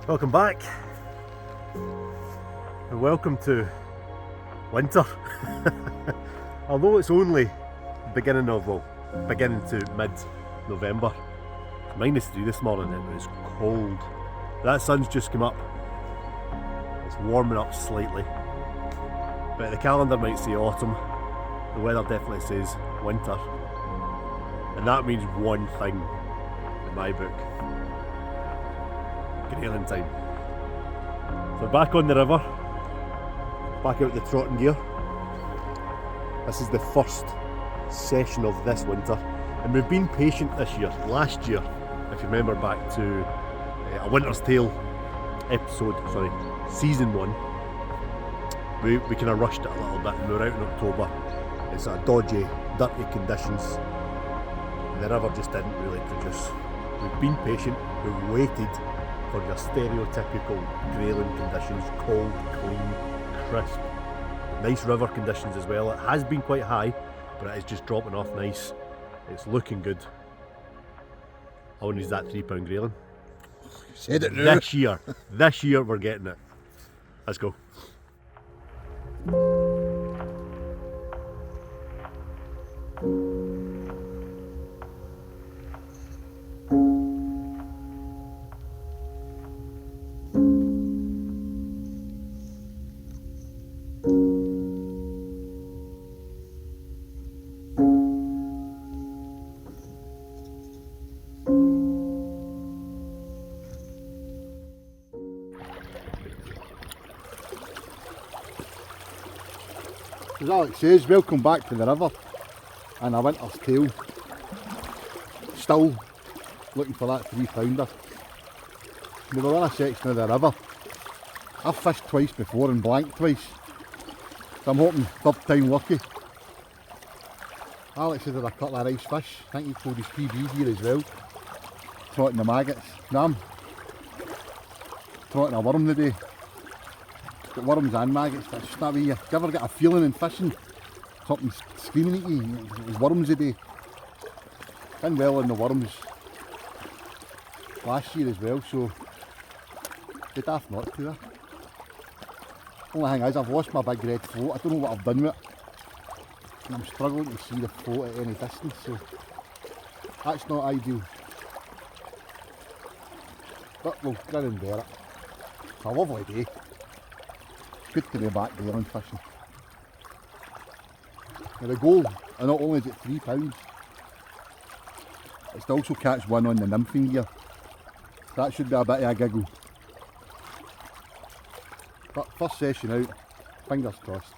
Welcome back, and welcome to winter. Although it's only beginning to mid-November. -3 this morning. It was cold. That sun's just come up. It's warming up slightly, but the calendar might say autumn. The weather definitely says winter, and that means one thing in my book: Grayling time. So back on the river, back out the trotting gear. This is the first session of this winter, and we've been patient this year. Last year, if you remember back to A Winter's Tale season 1, we kind of rushed it a little bit, and we were out in October. It's a dodgy, dirty conditions, and the river just didn't really produce. We've been patient, we've waited for your stereotypical Grayling conditions: cold, clean, crisp, nice river conditions as well. It has been quite high, but it is just dropping off nice. It's looking good. How long is that £3 Grayling? Said it now. This year we're getting it. Let's go. As Alex says, welcome back to the river and A Winter's Tale. Still looking for that £3-pounder. We were in a section of the river. I've fished twice before and blanked twice, so I'm hoping third time lucky. Alex has had a couple of nice fish. I think he pulled his PB here as well, trotting the maggots. Now I'm trotting a worm today. Got worms and maggots, but it's just that way. You ever get a feeling in fishing, something screaming at you? It was worms today. Done well in the worms last year as well, so be daft not to. Only thing is, I've lost my big red float. I don't know what I've done with it, and I'm struggling to see the float at any distance, so that's not ideal. But we'll grin and bear it. It's a lovely day. Good to be back Grayling fishing. Now the goal, and not only is it £3, it's to also catch one on the nymphing gear. That should be a bit of a giggle. But first session out, fingers crossed.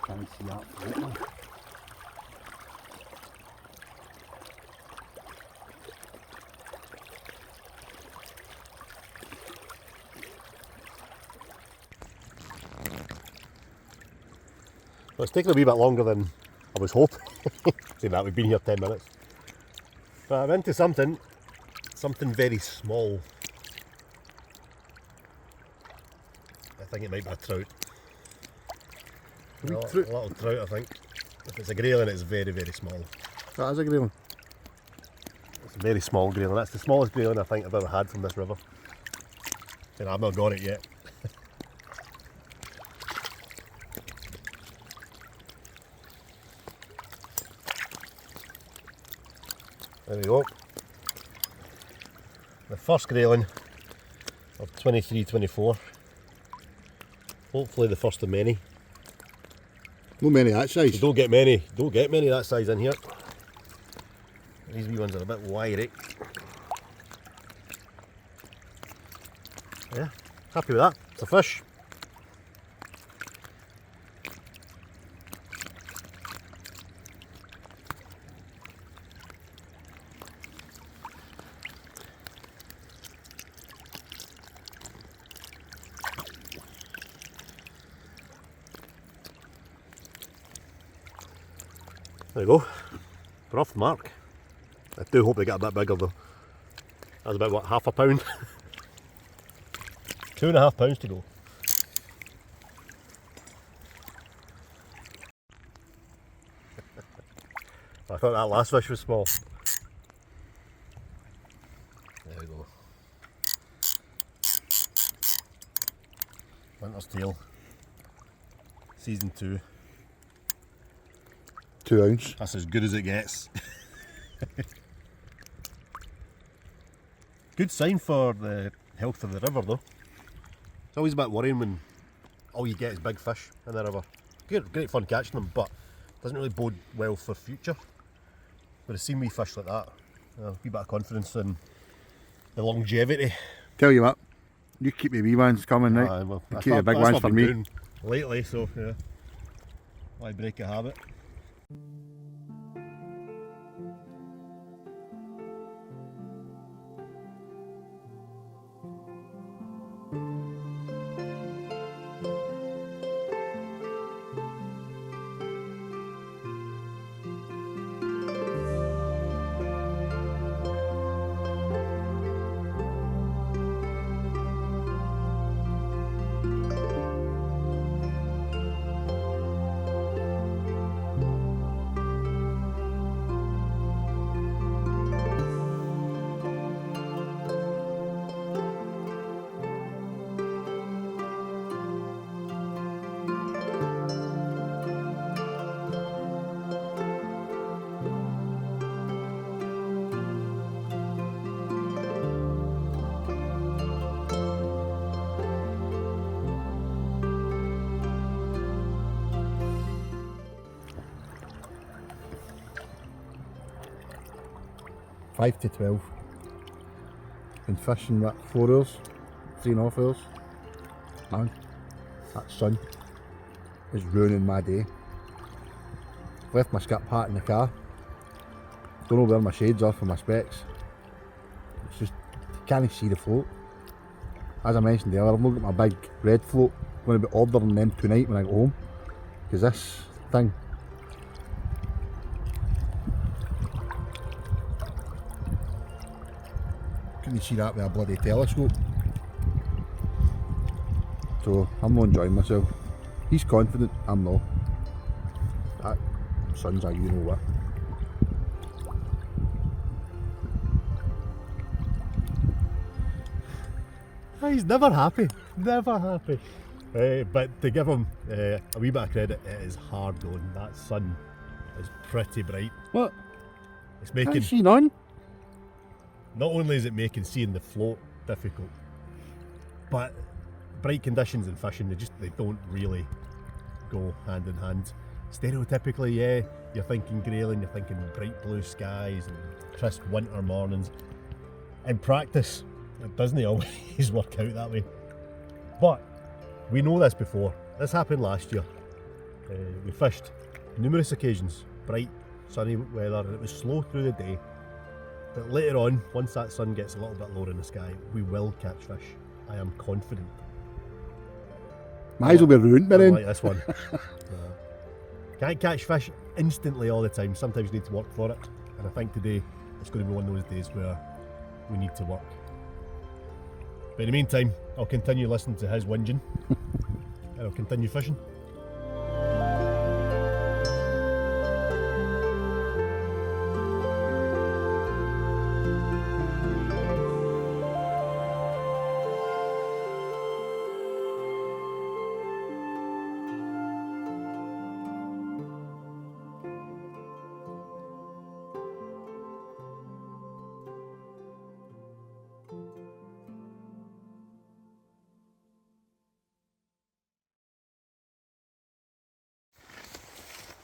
Can't see that float. Well, it's taken a wee bit longer than I was hoping. Saying that, we've been here 10 minutes. But I'm into something very small. think it might be a trout. A wee A trout. little trout, I think. If it's a grayling, it's very, very small. That is a grayling. It's a very small grayling. That's the smallest grayling I think I've ever had from this river. And I've not got it yet. There we go. The first grayling of 23-24. Hopefully the first of many. No many that size. You don't get many that size in here. These wee ones are a bit wiry. Yeah, happy with that. It's a fish. There we go. We're off the mark. I do hope they get a bit bigger though. That's about what, half a pound? 2.5 pounds to go. I thought that last fish was small. There we go. Winter's Tale. Season 2. 2 ounce. That's as good as it gets. Good sign for the health of the river though. It's always a bit worrying when all you get is big fish in the river. Great fun catching them, but doesn't really bode well for future. But I've seen wee fish like that, a wee bit of confidence in the longevity. Tell you what, you keep the wee ones coming, right? Well, You keep the big ones for me. Doing lately, so yeah. Why break a habit? Five to 12. Been fishing what, 4 hours? 3.5 hours? Man, that sun is ruining my day. Left my skip hat in the car. Don't know where my shades are for my specs. It's just, you can't see the float. As I mentioned earlier, I've not got my big red float. I'm going to be ordering them tonight when I go home. Because this thing, couldn't see that with a bloody telescope. So I'm not enjoying myself. He's confident, I'm not. That sun's a you know what. He's never happy. Never happy. But to give him a wee bit of credit, it is hard going. That sun is pretty bright. What? It's Can't making, see none? not only is it making seeing the float difficult, but bright conditions in fishing, they don't really go hand in hand. Stereotypically, yeah, you're thinking grayling, you're thinking bright blue skies and crisp winter mornings. In practice, it doesn't always work out that way. But we know this before. This happened last year. We fished numerous occasions, bright, sunny weather, and it was slow through the day. But later on, once that sun gets a little bit lower in the sky, we will catch fish. I am confident. My eyes will be ruined by then. Like this one. Can't catch fish instantly all the time. Sometimes you need to work for it. And I think today it's going to be one of those days where we need to work. But in the meantime, I'll continue listening to his whinging. and I'll continue fishing.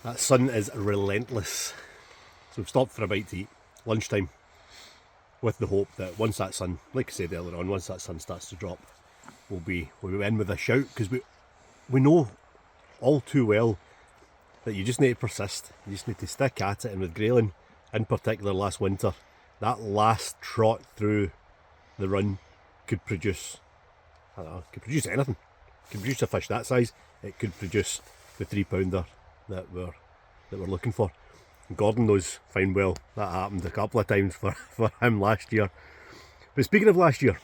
That sun is relentless. So we've stopped for a bite to eat, lunchtime, with the hope that once that sun, like I said earlier on, once that sun starts to drop, we'll be in with a shout, because we know all too well that you just need to persist, you just need to stick at it. And with Grayling in particular last winter, that last trot through the run could produce, I don't know, could produce anything. It could produce a fish that size, it could produce the 3-pounder that we're looking for. Gordon knows fine well that happened a couple of times for him last year. But speaking of last year,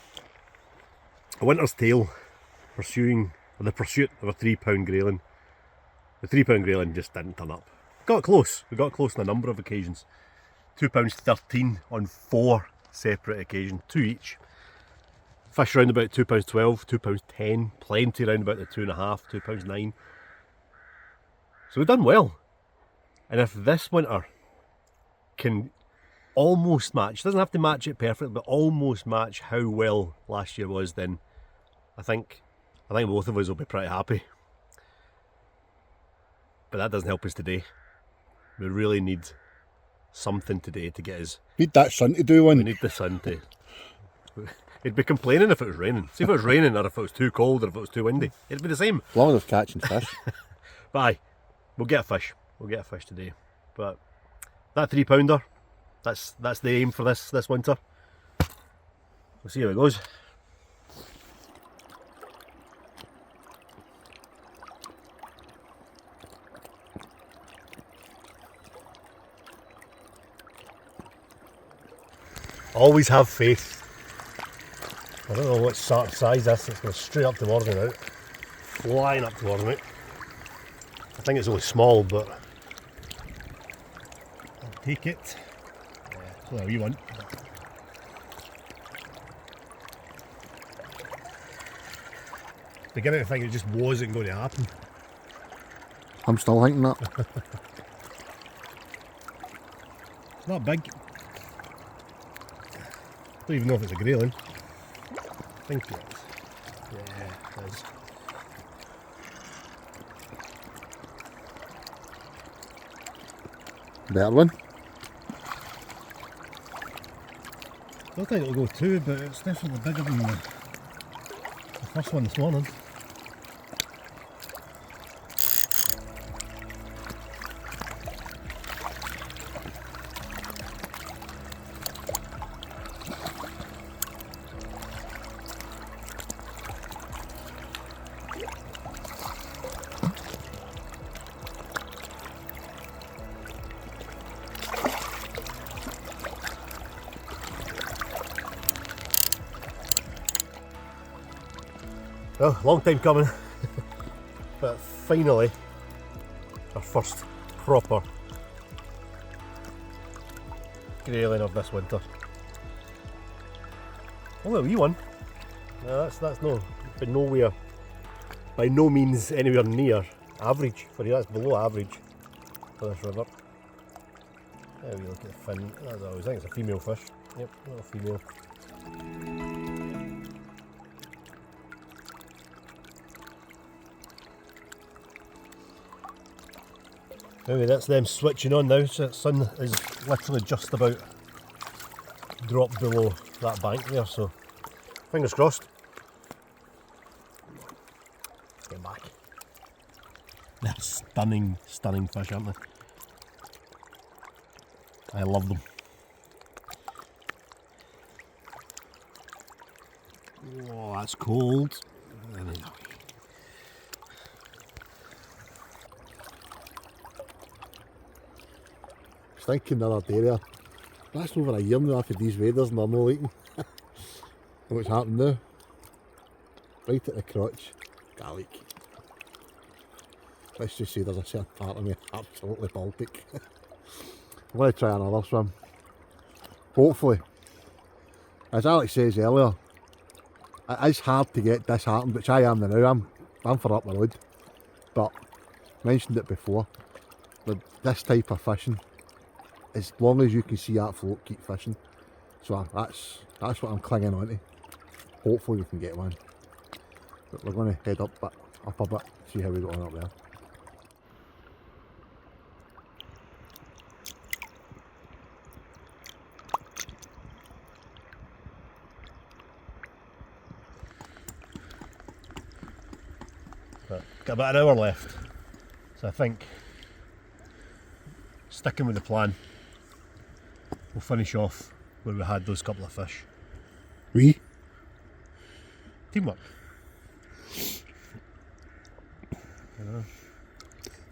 a winter's tale, the pursuit of a 3-pound grayling. The 3-pound grayling just didn't turn up. Got close. We got close on a number of occasions. £2.13 on 4 separate occasions, 2 each. Fish around about £2.12, £2.10, plenty around about the 2.5, £2.9. So we've done well. And if this winter can almost match, doesn't have to match it perfectly, but almost match how well last year was, then I think both of us will be pretty happy. But that doesn't help us today. We really need something today to get us. Need that sun to do one. We need the sun to. It'd be complaining if it was raining. See if it was raining, or if it was too cold, or if it was too windy. It'd be the same. As long as it's catching fish. But aye, we'll get a fish. We'll get a fish today. But that 3-pounder, that's the aim for this winter. We'll see how it goes. Always have faith. I don't know what sort of size this is. It's going straight up towards me now. Flying up towards me. I think it's only small, but I'll take it. It's only a wee one. Beginning to think it just wasn't going to happen. I'm still thinking that. It's not big. I don't even know if it's a grayling. I think it is. Yeah, it is. Better one. I don't think it'll go 2, but it's definitely bigger than the first one this morning. Well, long time coming, but finally our first proper grayling of this winter. Oh, a wee one. That's no, but nowhere, by no means anywhere near average for you. That's below average for this river. There we look at the fin. As I always think, it's a female fish. Yep, little female. Anyway, that's them switching on now, so the sun is literally just about dropped below that bank there, so fingers crossed. Let's get back. They're stunning, stunning fish, aren't they? I love them. Oh, that's cold. Thinking the other day there, that's over a year now after these waders and I'm not eating. What's happened now? Right at the crotch, garlic. let's just say there's a certain part of me absolutely Baltic. I'm going to try another swim. Hopefully, as Alex says earlier, it is hard to get disheartened, which I am now. I'm for up the road, but mentioned it before. With this type of fishing, as long as you can see that float, keep fishing. So that's what I'm clinging on to. Hopefully we can get one. But we're going to head up a bit, see how we get on up there. But got about an hour left, so I think sticking with the plan, we'll finish off where we had those couple of fish. Teamwork.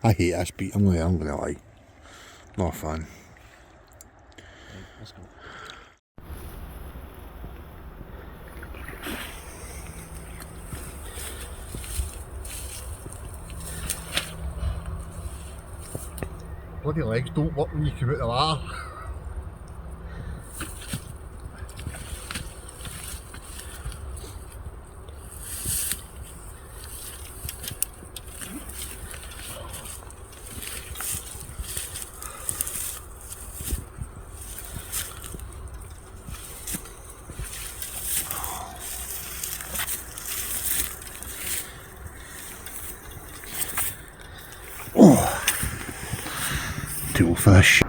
I hate this beat, I'm gonna lie. Not fun. Right, let's go. Bloody legs don't work when you come out the ladder. Tool fish.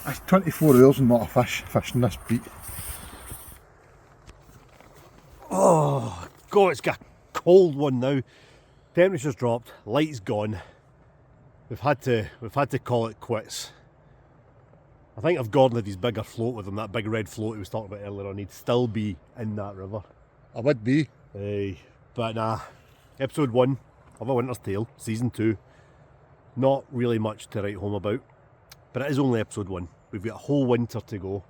That's 24 hours and not a fish fishing this beat. Oh God, it's got a cold one now. Temperature's dropped, light's gone. We've had to call it quits. I think if Gordon had his bigger float with him, that big red float he was talking about earlier on, he'd still be in that river. I would be. But nah, episode 1 of A Winter's Tale, season 2. Not really much to write home about, but it is only episode 1. We've got a whole winter to go,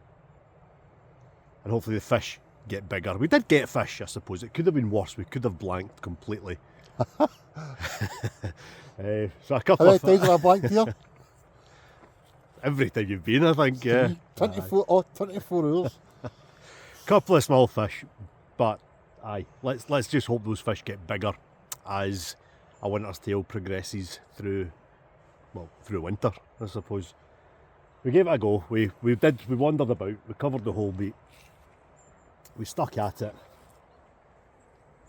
and hopefully the fish get bigger. We did get fish, I suppose. It could have been worse. We could have blanked completely. So a couple of times have I blanked here? Every time you've been, I think, yeah. 24 hours. Couple of small fish, but aye, let's just hope those fish get bigger as A Winter's Tale progresses through winter, I suppose. We gave it a go. We wandered about. We covered the whole beat. We stuck at it,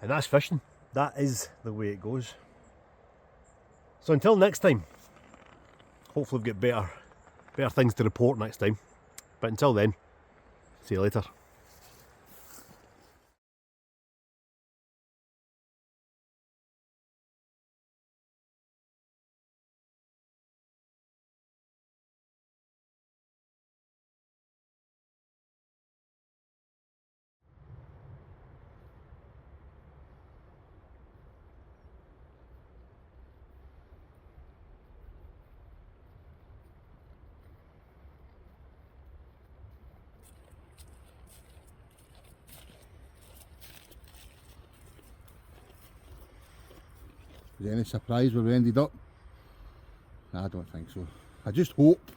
and that's fishing. That is the way it goes. So until next time, hopefully we've got better things to report next time. But until then, see you later. Is there any surprise where we ended up? I don't think so. I just hope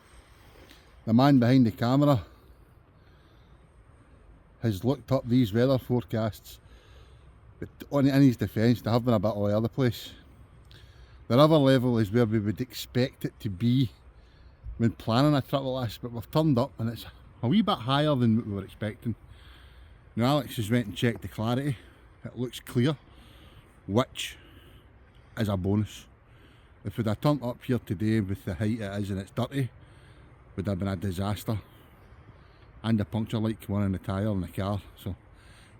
the man behind the camera has looked up these weather forecasts, but in his defence they have been a bit all over the place. The river level is where we would expect it to be when planning a trip like this, but we've turned up and it's a wee bit higher than what we were expecting. Now Alex has went and checked the clarity. It looks clear, which is a bonus. If we'd have turned up here today with the height it is and it's dirty, it would have been a disaster. And a puncture light come on in the tyre in the car, so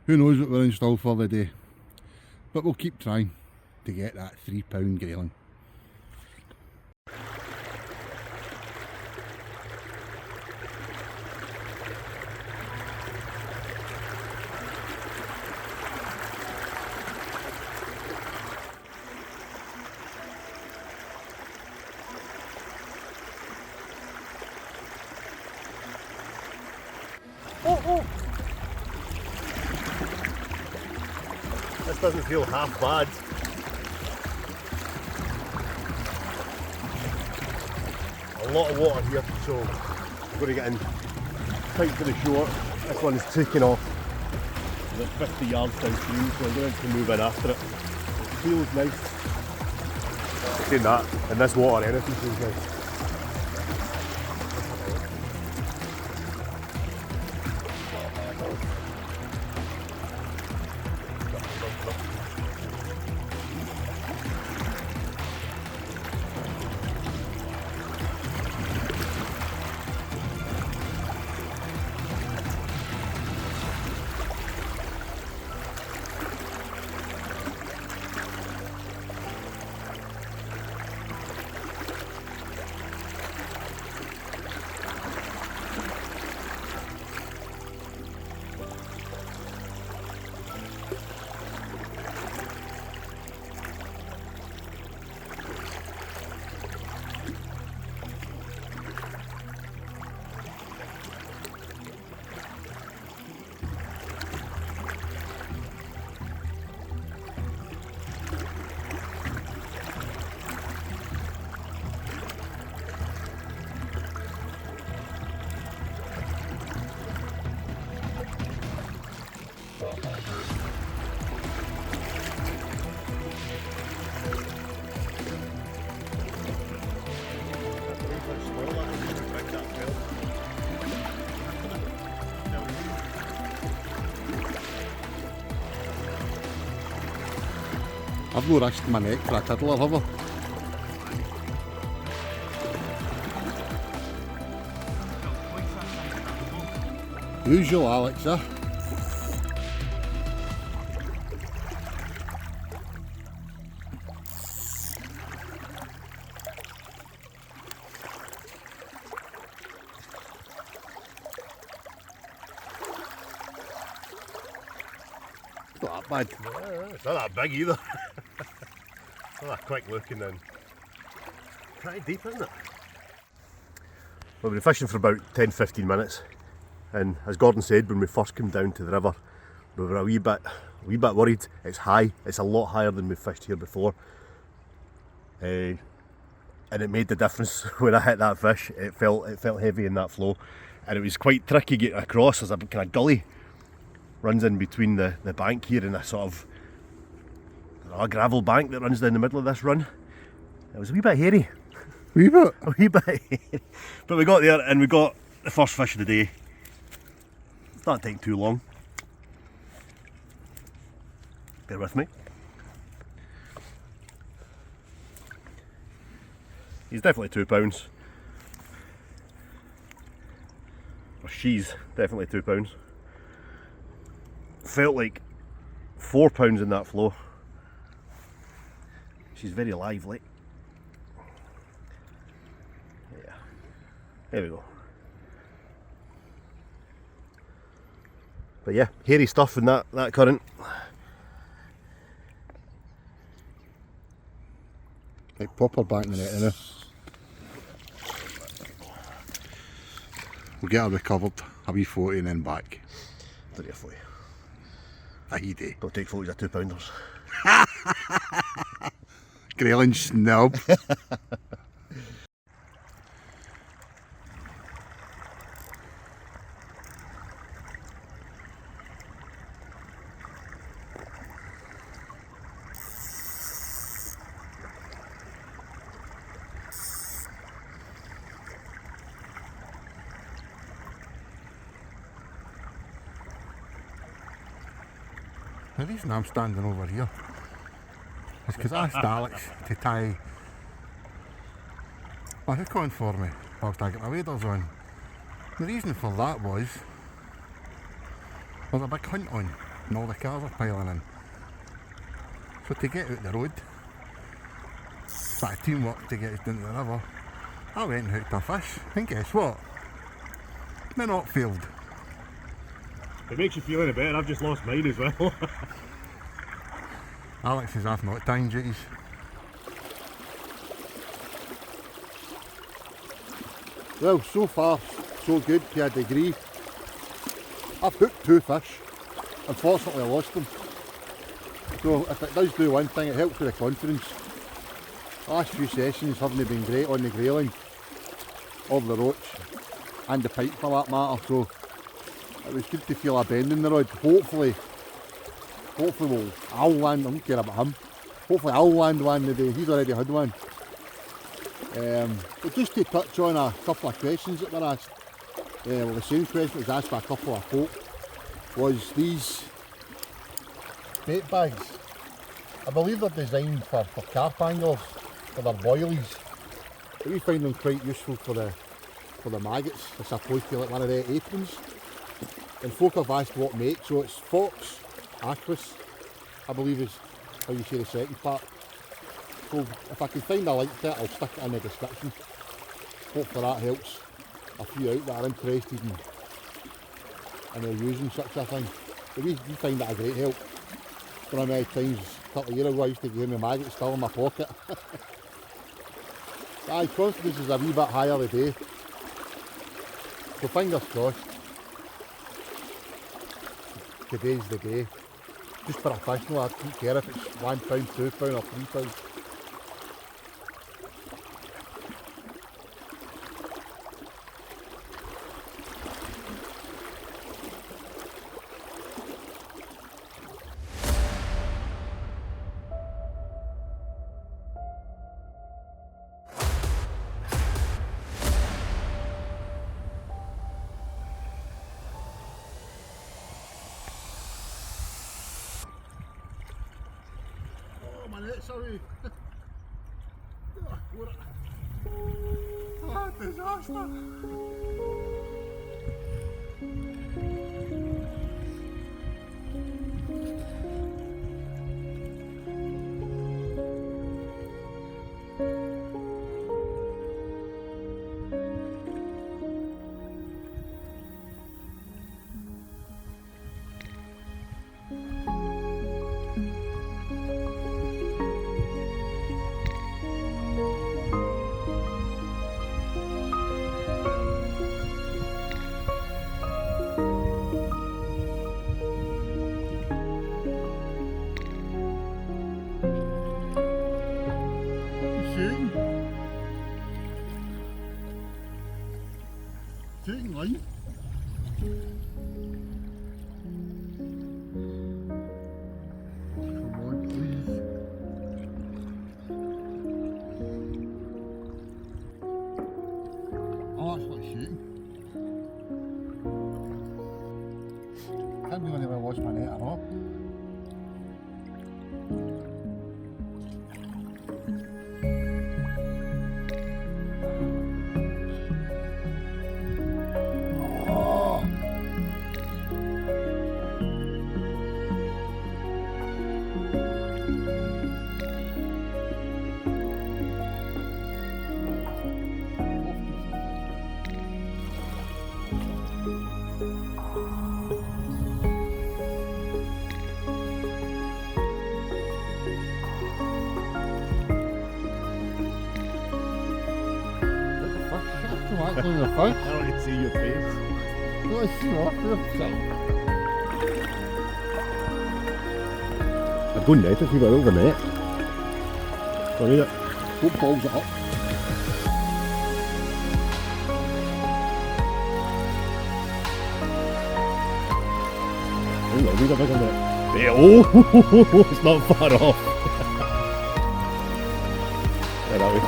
who knows what we're in store for the day. but we'll keep trying to get that £3 grayling. Oh! This doesn't feel half bad. A lot of water here, so I'm going to get in tight to the shore. This one is taking off about 50 yards downstream, so I'm going to move in after it. It feels nice. Saying that, in this water anything feels nice. I've no risked my neck for a tiddler, have I? Usual Alex, eh? It's not that bad. Yeah, it's not that big either. Not that quick looking then. Pretty deep, isn't it? We've been fishing for about 10-15 minutes, and as Gordon said when we first came down to the river, we were a wee bit worried. It's high, it's a lot higher than we've fished here before, and it made the difference when I hit that fish. It felt heavy in that flow, and it was quite tricky getting across. There's a kind of gully runs in between the bank here and a sort of a gravel bank that runs down the middle of this run. It was a wee bit hairy. Wee bit? A wee bit hairy. But we got there and we got the first fish of the day. It's not taking too long. Bear with me. He's definitely £2. Or she's definitely £2. Felt like £4 in that flow. She's very lively. Yeah. There we go. But yeah, hairy stuff in that current. Like proper back in the net now. We'll get her recovered, a wee 40 and then back. Don't need a 40. Aye day. Don't take 40s of £2. Grayling snub. The reason I'm standing over here is because I asked Alex to tie my hook on for me whilst I get my waders on. The reason for that was there's a big hunt on and all the cars are piling in. So to get out the road, it's like teamwork to get out into the river. I went and hooked a fish, and guess what? My knot failed. It makes you feel any better, I've just lost mine as well. Alex says I've not tying duties. Well, so far so good to a degree. I've hooked 2 fish. Unfortunately I lost them. So if it does do one thing, it helps with the confidence. The last few sessions haven't been great on the Grayling, or the roach, and the pike for that matter, so it was good to feel a bend in the rod. Hopefully I'll land, I don't care about him, hopefully I'll land one today. He's already had one. But just to touch on a couple of questions that were asked, well, the same question was asked by a couple of folk, was these bait bags. I believe they're designed for carp anglers, for their boilies. But we find them quite useful for the maggots, as opposed to like one of their aprons. And folk have asked what make, so it's Fox Aquas, I believe is how you say the second part. So if I can find a link to it, I'll stick it in the description. Hopefully that helps a few out that are interested in using such a thing. But we find that a great help. I don't know how many times a couple of years ago I used to give me maggots still in my pocket. Aye, confidence is a wee bit higher today. So fingers crossed. Today's the day. Just for a fish, no, I don't care if it's £1, £2 or £3. Sorry. Oh, disaster. Taking line. Come on, please. Oh, that's like shooting. Can't believe I never lost my net at all. Actually, the fish. I want to see your face. Oh, I see off the side. I'd go net if you were over net. Sorry, it. Don't balls it up. Oh, no, we got big on net. There, oh, it's not far off. There, that way.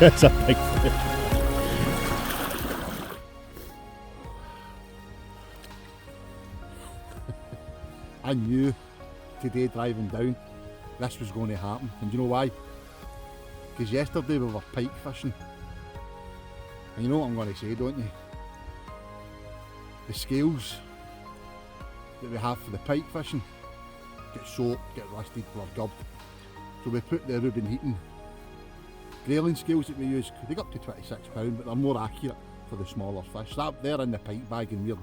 That's a big fish. I knew today driving down this was going to happen, and you know why? Because yesterday we were pike fishing, and you know what I'm going to say, don't you? The scales that we have for the pike fishing get soaked, get rusted, we're gubbed. So we put the Reuben Heaton Grayling scales that we use, they go up to £26, but they're more accurate for the smaller fish. They're in the pike bag and we're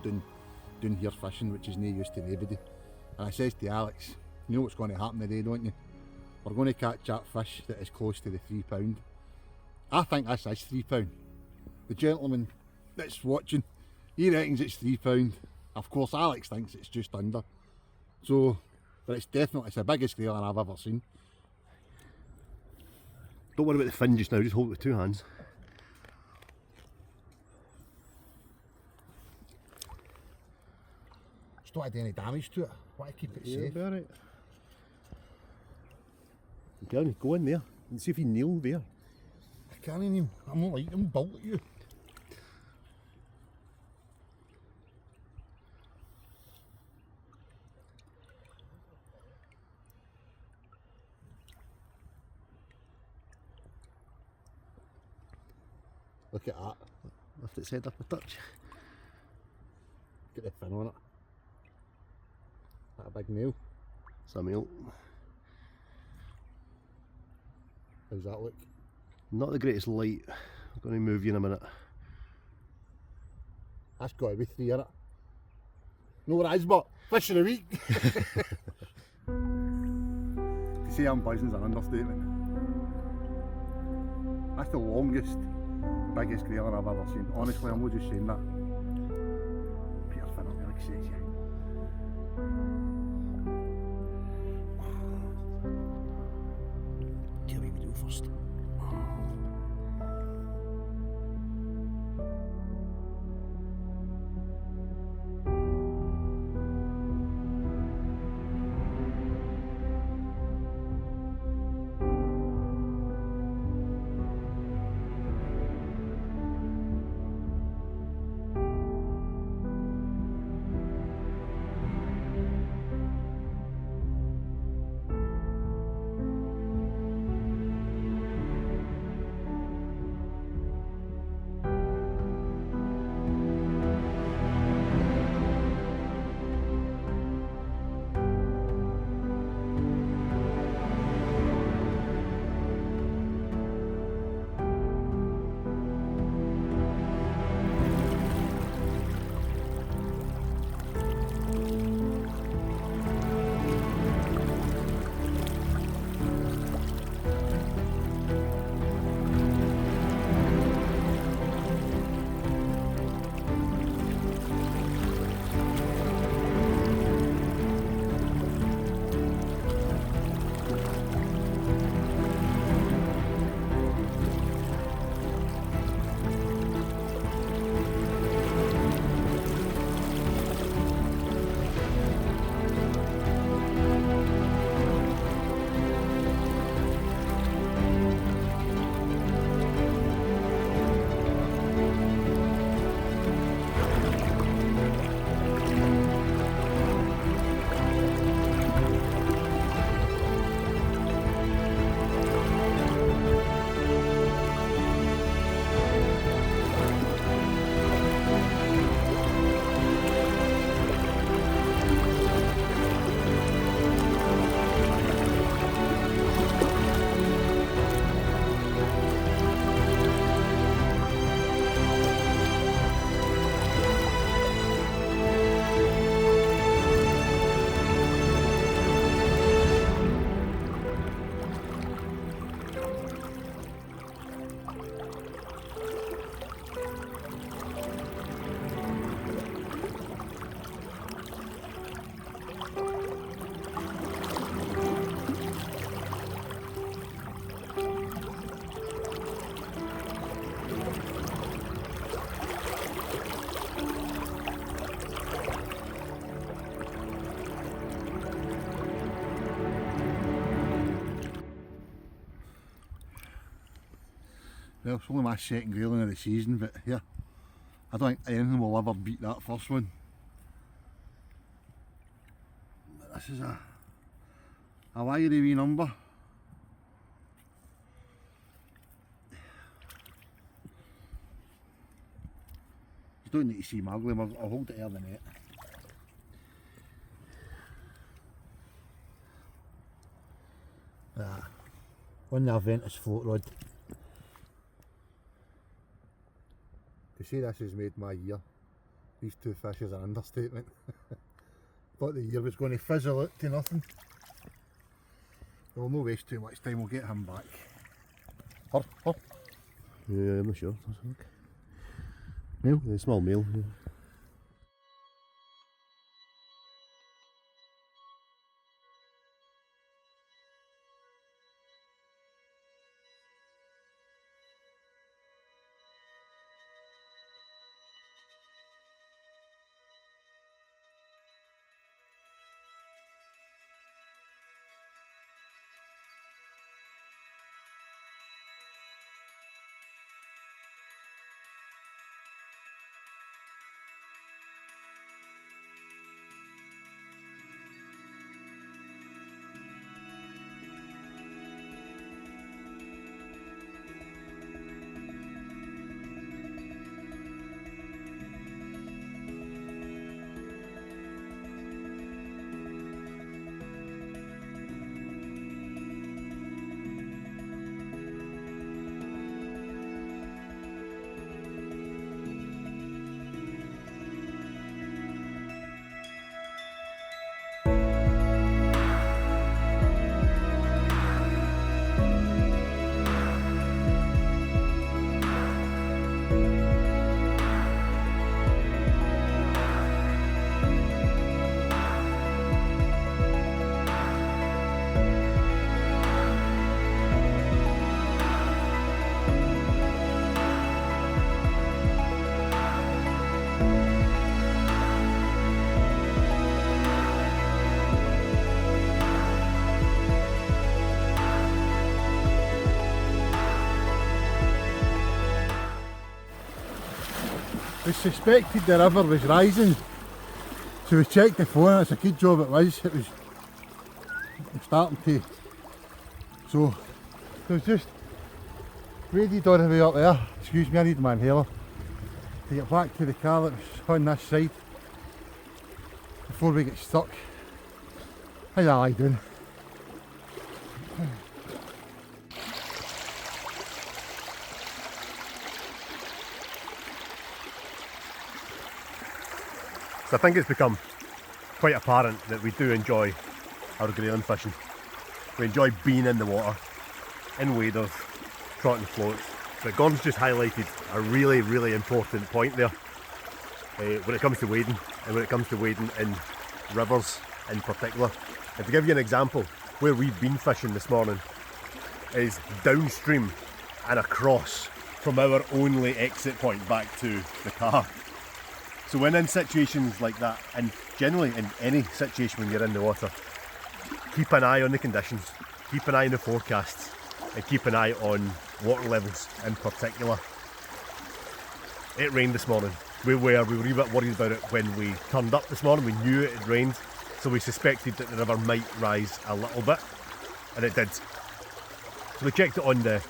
doing here fishing, which is no use to nobody. And I says to Alex, you know what's going to happen today, don't you? We're going to catch that fish that is close to the £3. I think this is £3. The gentleman that's watching, he reckons it's £3. Of course Alex thinks it's just under. So, but it's the biggest grayling I've ever seen. Don't worry about the fin just now, just hold it with two hands. Just don't do any damage to it. Want to keep it safe. Be alright. Okay, go in there and see if you kneel there. I can't even. I'm built at you. Look at that. Lift its head up a touch. Get the fin on it. That a big nail. Samuel. How's that look? Not the greatest light. I'm going to move you in a minute. That's got to be 3 in it. No what it is, but fish of the week. To say I'm buzzing is an understatement. That's the longest, biggest grayling I've ever seen. Honestly, I'm not just saying that. Peter fin up there like sexy. Get a wee video first. Well, it's only my second grayling of the season, but yeah, I don't think anything will ever beat that first one. This is a wiry wee number. You don't need to see my ugly, I'll hold it over the net. On the Aventus float rod. To say this has made my year, these two fish is an understatement. Thought the year was going to fizzle out to nothing. We'll no waste too much time, we'll get him back. Her. Yeah, I'm not sure. Male? Yeah, small male. Yeah. We suspected the river was rising, so we checked the phone and it's a good job it was. It was starting to. So it was just waded all the way up there. Excuse me, I need my inhaler to get back to the car that was on this side before we get stuck. How's that eye doing? So I think it's become quite apparent that we do enjoy our grayling fishing. We enjoy being in the water, in waders, trotting floats. But Gordon's just highlighted a really, really important point there when it comes to wading, and when it comes to wading in rivers in particular. And to give you an example, where we've been fishing this morning is downstream and across from our only exit point back to the car. So when in situations like that, and generally in any situation when you're in the water, keep an eye on the conditions, keep an eye on the forecasts, and keep an eye on water levels in particular. It rained this morning. We were a wee bit worried about it when we turned up this morning. We knew it had rained, so we suspected that the river might rise a little bit, and it did. So we checked it on the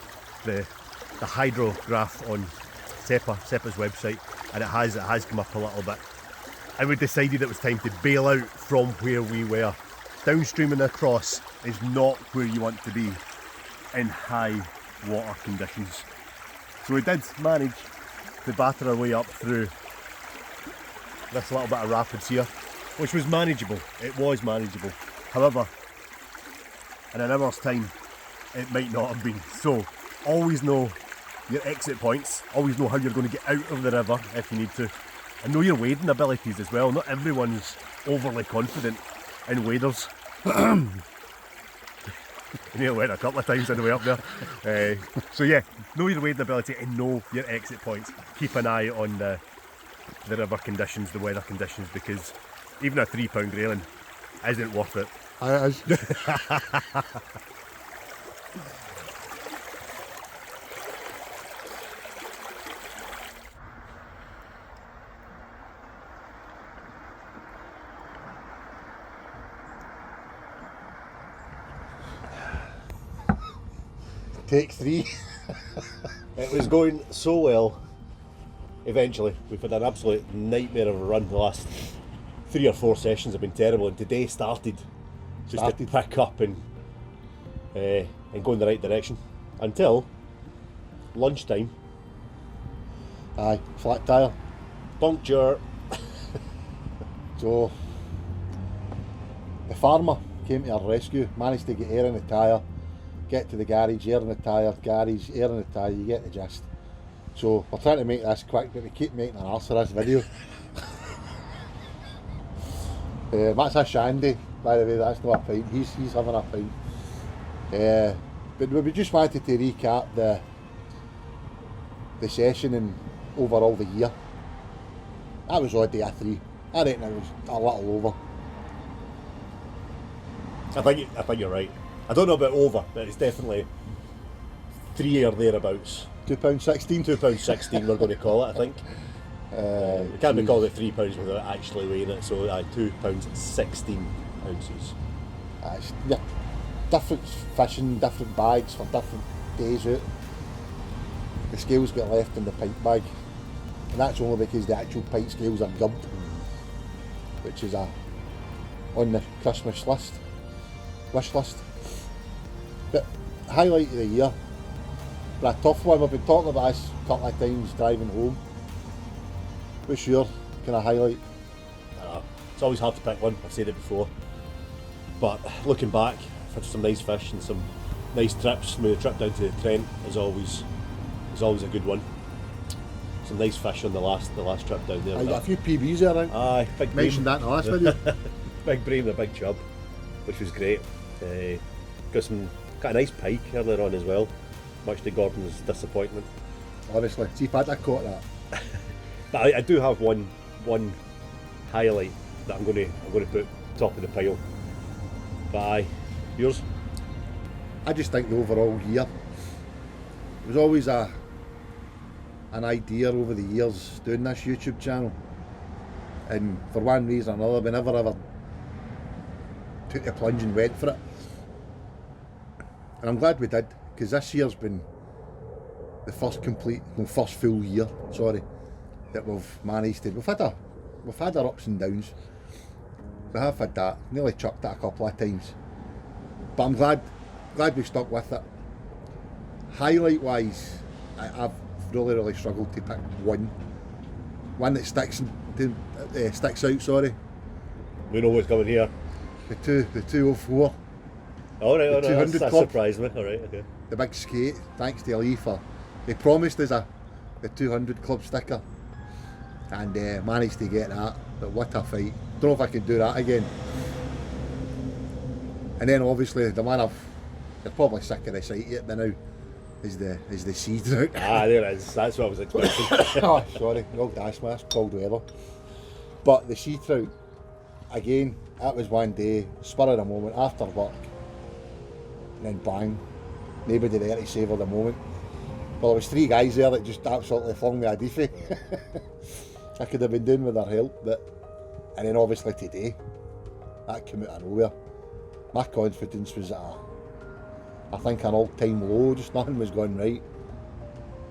hydrograph on SEPA's website, and it has come up a little bit, and we decided it was time to bail out from where we were. Downstream and across is not where you want to be in high water conditions. So we did manage to batter our way up through this little bit of rapids here, which was manageable. It was manageable. However, in an hour's time it might not have been. So always know your exit points, always know how you're going to get out of the river if you need to, and know your wading abilities as well. Not everyone's overly confident in waders. You need to wet a couple of times on the way up there. So yeah, know your wading ability and know your exit points. Keep an eye on the river conditions, the weather conditions, because even a £3 grayling isn't worth it. It is. Take 3. It was going so well. Eventually, we've had an absolute nightmare of a run. The last 3 or 4 sessions have been terrible, and today started to pick up and go in the right direction until lunchtime. Aye, flat tyre. Puncture. So the farmer came to our rescue, managed to get air in the tyre, get to the garage, air in the tyre, garage, air in the tyre, you get the gist. So we're trying to make this quick, but we keep making an arse of this video. That's a shandy, by the way, that's not a pint, he's having a pint. But we just wanted to recap the session and overall the year. That was all day 3. I reckon it was a little over. I think you're right. I don't know about over, but it's definitely 3 or thereabouts. £2.16. £2.16 we're going to call it, I think. We can't be calling it £3 without actually weighing it, so £2.16 ounces. Yeah, different fishing, different bags for different days out. The scales get left in the pint bag, and that's only because the actual pint scales are gubbed, which is on the Christmas wish list. But highlight of the year, but a tough one. We've been talking about this a couple of times driving home. What's your kind of highlight? It's always hard to pick one, I've said it before. But looking back, I've had some nice fish and some nice trips. The trip down to Trent is always a good one. Some nice fish on the last trip down there. I got a few PBs there, right? Aye, big bream. Mentioned that in the last video. Big bream and a big chub, which was great. Got a nice pike earlier on as well, much to Gordon's disappointment. Honestly, see if I'd have caught that. But I do have one highlight that I'm going to put top of the pile. But aye, yours? I just think the overall year, it was always an idea over the years doing this YouTube channel, and for one reason or another we never ever took the plunge and went for it, and I'm glad we did, because this year's been the first full year, that we've managed to. We've had our ups and downs. We have had that. Nearly chucked it a couple of times, but I'm glad we stuck with it. Highlight wise, I've really struggled to pick one that sticks out. We know what's coming here. The 204. All right, the 200 that club. surprised me. All right, okay. The big skate. Thanks to Lee they promised us the 200 club sticker, and managed to get that. But what a fight! Don't know if I can do that again. And then obviously the man you're probably sick of the sight of it by now, is the sea trout. There it is. That's what I was expecting. Oh, sorry, old asthma, it's cold weather. But the sea trout, again, that was one day, spur of the moment, after work, and then bang, nobody there to savour the moment. Well, there was 3 guys there that just absolutely flung me a deefy. I could have been doing with their help, and then obviously today, that came out of nowhere. My confidence was at I think an all-time low, just nothing was going right.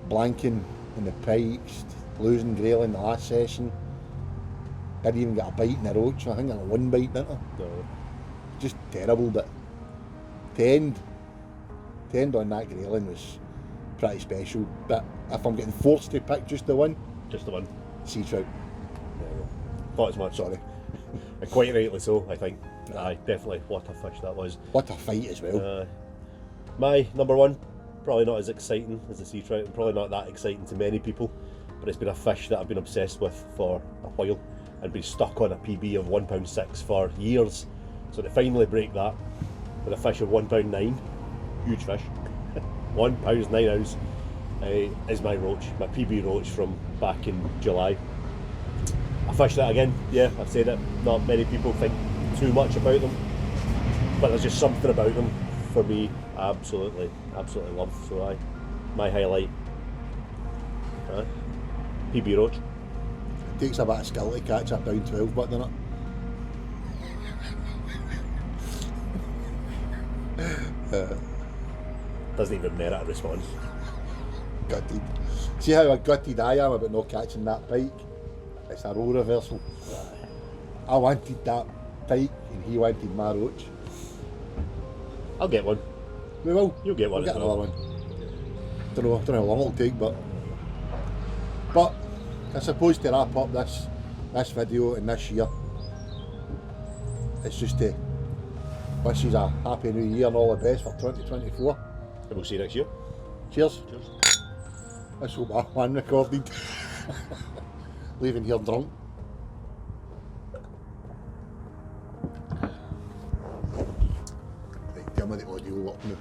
Blanking in the pikes, losing Grayling the last session. Didn't even get a bite in the roach, I think I got 1 bite, didn't I? No. Just terrible, but to end on that Grayling was pretty special. But if I'm getting forced to pick just the one, sea trout. Thought as much. Sorry. And quite rightly so, I think. Aye, definitely. What a fish that was. What a fight as well. My number one, probably not as exciting as the sea trout, and probably not that exciting to many people, but it's been a fish that I've been obsessed with for a while and been stuck on a PB of £1.6 for years. So to finally break that with a fish of £1.9, huge fish, £1 9 ounce, is my roach, my PB roach from back in July. A fish that, again, yeah, I've said it, not many people think too much about them, but there's just something about them for me absolutely love. So my highlight, PB roach. It takes a bit of skill to catch a £1.12, but doesn't it? Doesn't even merit a response. Gutted. See how gutted I am about not catching that pike? It's a role reversal. I wanted that pike and he wanted my roach. I'll get one. We will. You'll get one We'll as get well. another one. Don't know how long it'll take, but I suppose to wrap up this video and this year, it's just to wish you a happy new year and all the best for 2024. And we'll see you next year. Cheers. Cheers. Let's hope that one recorded. Leaving here drunk. Right, tell me the audio work now.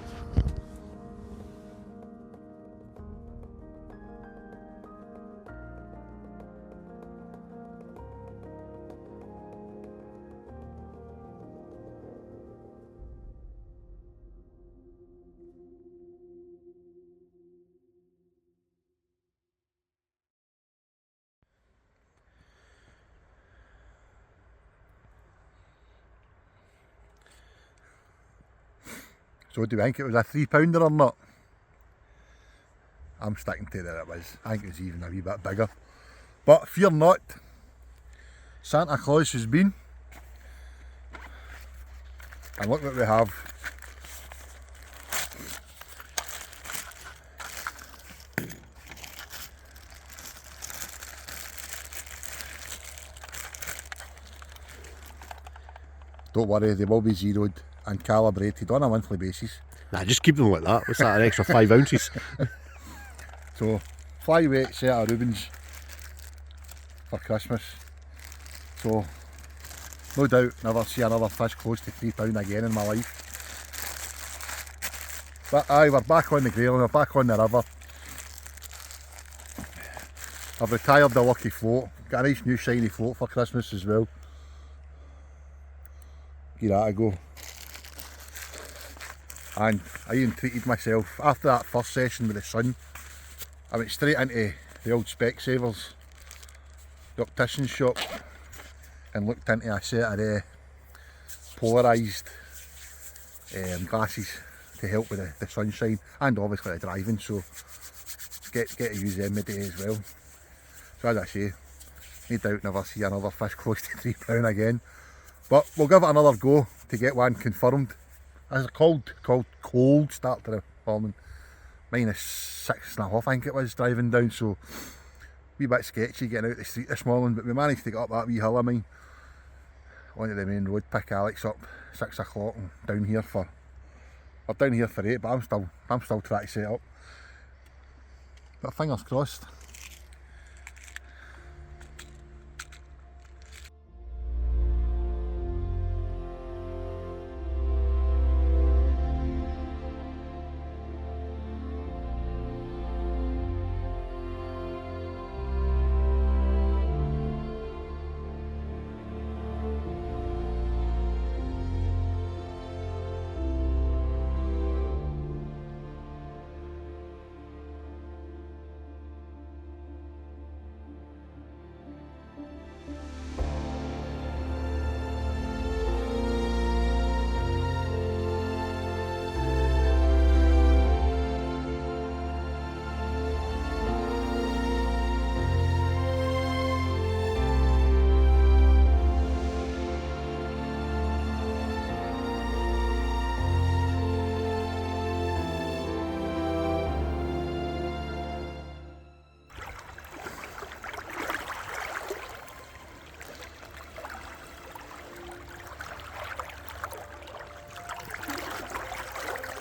So do you think it was a £3 or not? I'm sticking to that it was. I think it was even a wee bit bigger. But fear not, Santa Claus has been. And look what we have. Don't worry, they will be zeroed and calibrated on a monthly basis. Nah, just keep them like that. What's that, an extra 5 ounces? So, flyweight set of Rubens for Christmas. So, no doubt never see another fish close to £3 again in my life. But aye, we're back on the Grayling, we're back on the river. I've retired the lucky float, got a nice new shiny float for Christmas as well. Give that a go. And I even treated myself, after that first session with the sun, I went straight into the old Specsavers, the optician's shop, and looked into a set of polarised glasses to help with the sunshine and obviously the driving, so get to use them midday as well. So as I say, no doubt never see another fish close to £3 again, but we'll give it another go to get one confirmed. As a cold start to the morning, -6.5 I think it was driving down, so a wee bit sketchy getting out the street this morning, but we managed to get up that wee hill of mine onto the main road, pick Alex up 6 o'clock and down here for, we're down here for 8, but I'm still trying to set up, but fingers crossed.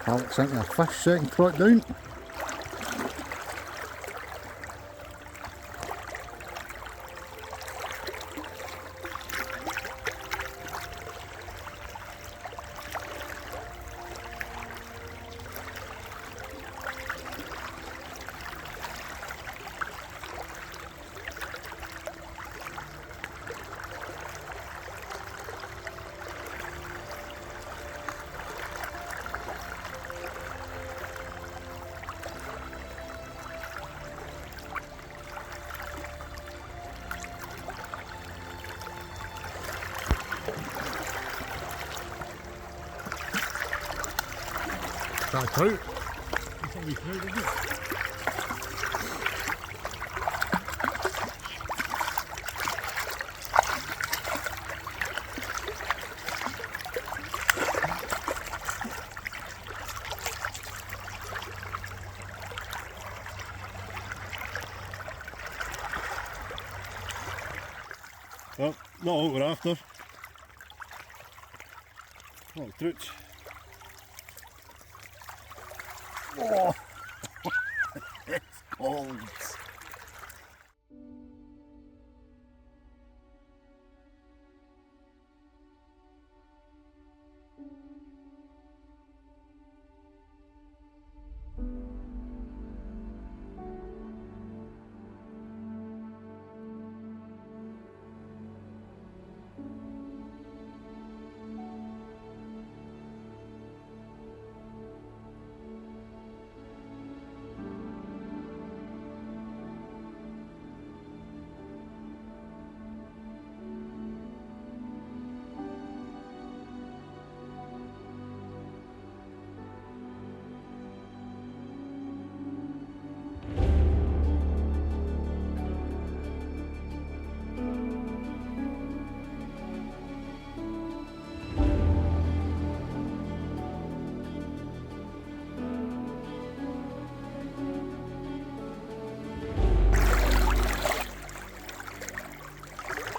Alex thinking a fish second trot down. That trout. a wee trout, isn't it? Well, not what we're after. Little trout. Oh, it's cold.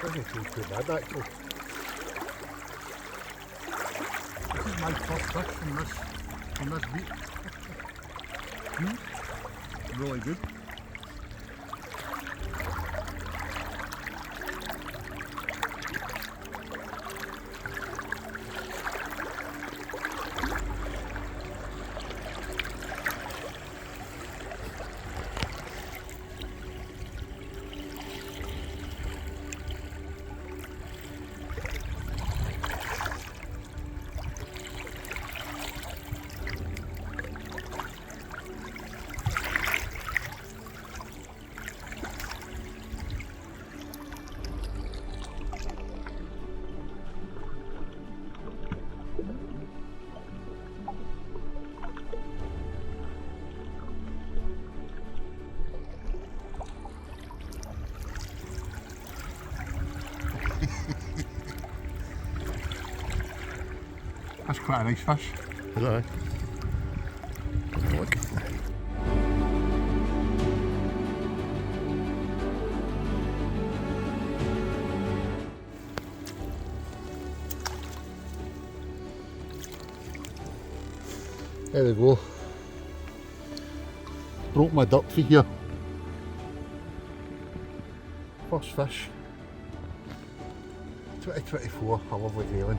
Doesn't seem too bad actually. This is my first fish from this week. Really good. That's quite a nice fish. Is that right? Look. There we go. Broke my duck feet here. First fish. 2024, a lovely grayling.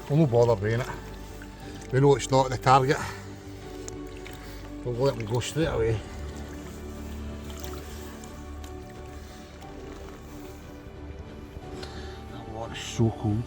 We'll no bother bringing it. We know it's not the target. We'll let them go straight away. That water is so cold.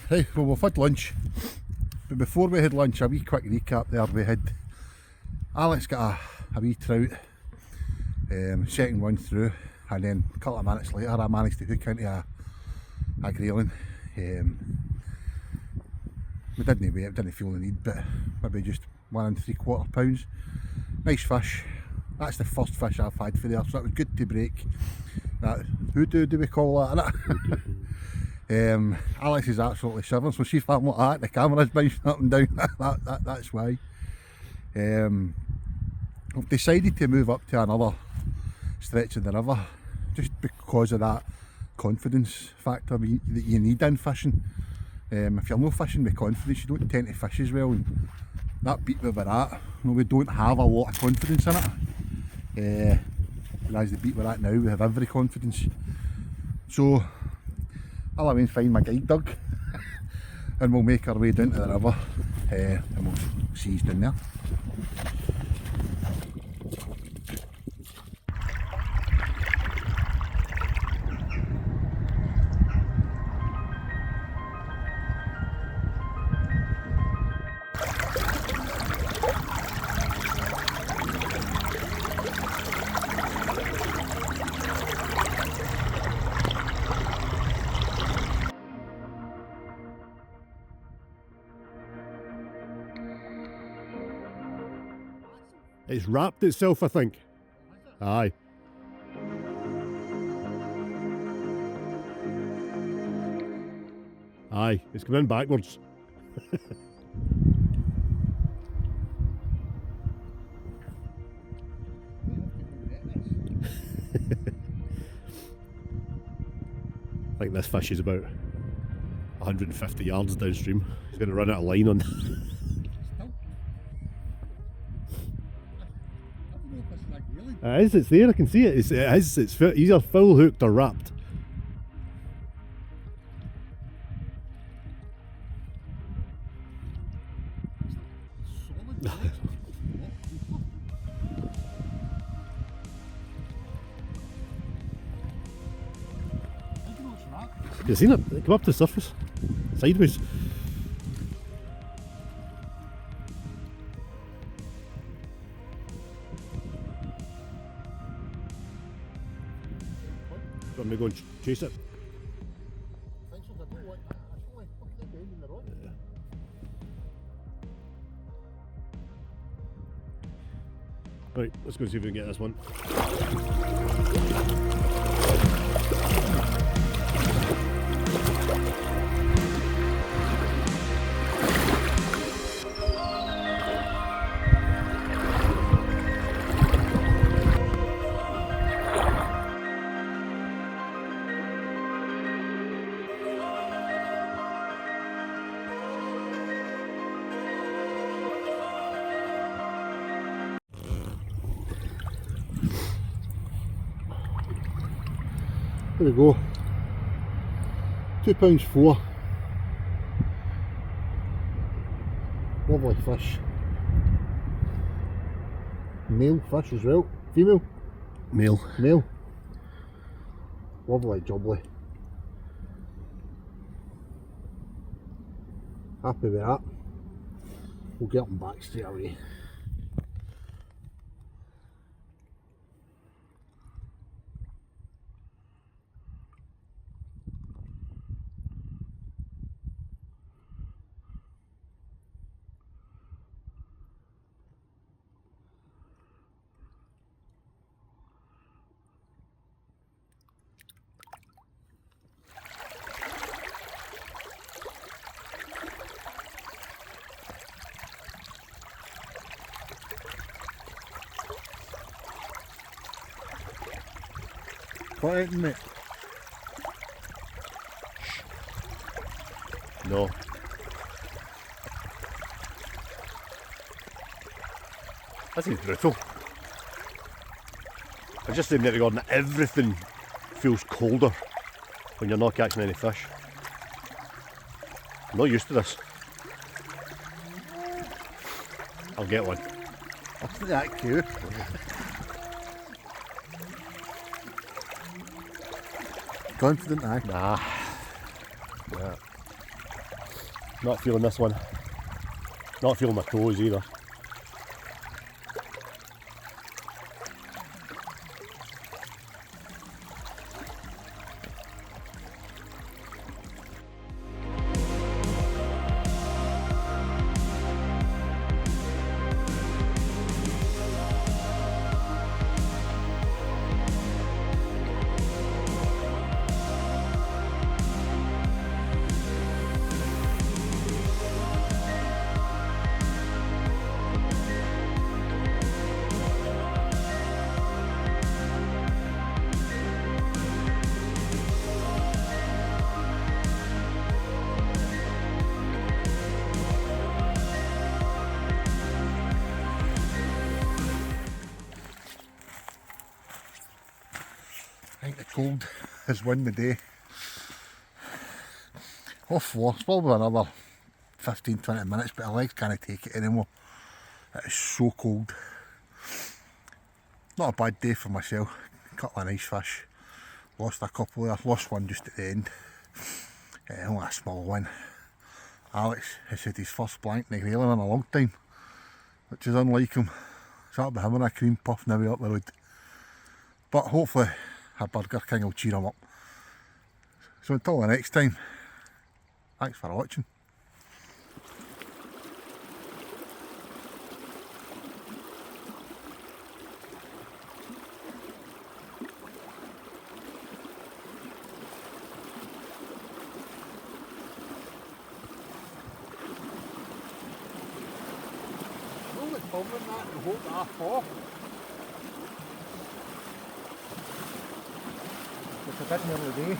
Right, well we've had lunch, but before we had lunch, a wee quick recap there. We had Alex got a wee trout, second one through, and then a couple of minutes later I managed to hook into a grayling. We didn't weigh it, didn't feel the need, but maybe just 1 3/4 pounds. Nice fish. That's the first fish I've had for there, so it was good to break that hoodoo, do we call that? Alex is absolutely shivering, so she felt like that, the camera's bouncing up and down. That's why. I've decided to move up to another stretch of the river just because of that confidence factor that you need in fishing. If you're not fishing with confidence, you don't tend to fish as well, and that beat where we're at, we don't have a lot of confidence in it. Whereas the beat we're at now, we have every confidence. So I'll have to find my guide dog and we'll make our way down to the river, and we'll see he's down there. It's wrapped itself, I think. Aye. Aye, it's coming in backwards. I think this fish is about 150 yards downstream. He's going to run out of line on. It is, it's there, I can see it. It's either full hooked or wrapped. You seen it? Come up to the surface. Sideways. Do you want me to go and chase it? Right, let's go see if we can get this one. There we go. £2.4. Lovely fish. Male fish as well. Female? Male. Male. Lovely jubbly. Happy with that. We'll get them back straight away. Quiet, mate. No. This is brutal. I just saying that regarding everything feels colder when you're not catching any fish. I'm not used to this. I'll get one. Isn't that cute? Confident, aye? Nah. Yeah. Not feeling this one. Not feeling my toes either. think the cold has won the day. Off floor, it's probably another 15-20 minutes, but the legs can't take it anymore. It is so cold. Not a bad day for myself. Couple of nice fish. Lost a couple there, lost one just at the end. Only a small one. Alex has had his first blank in the Grayling in a long time, which is unlike him. So that'll be him and a cream puff now up the road. But hopefully a Burger King will cheer him up. So until the next time, thanks for watching. Filming that and hope that I fall. Which I did the other day.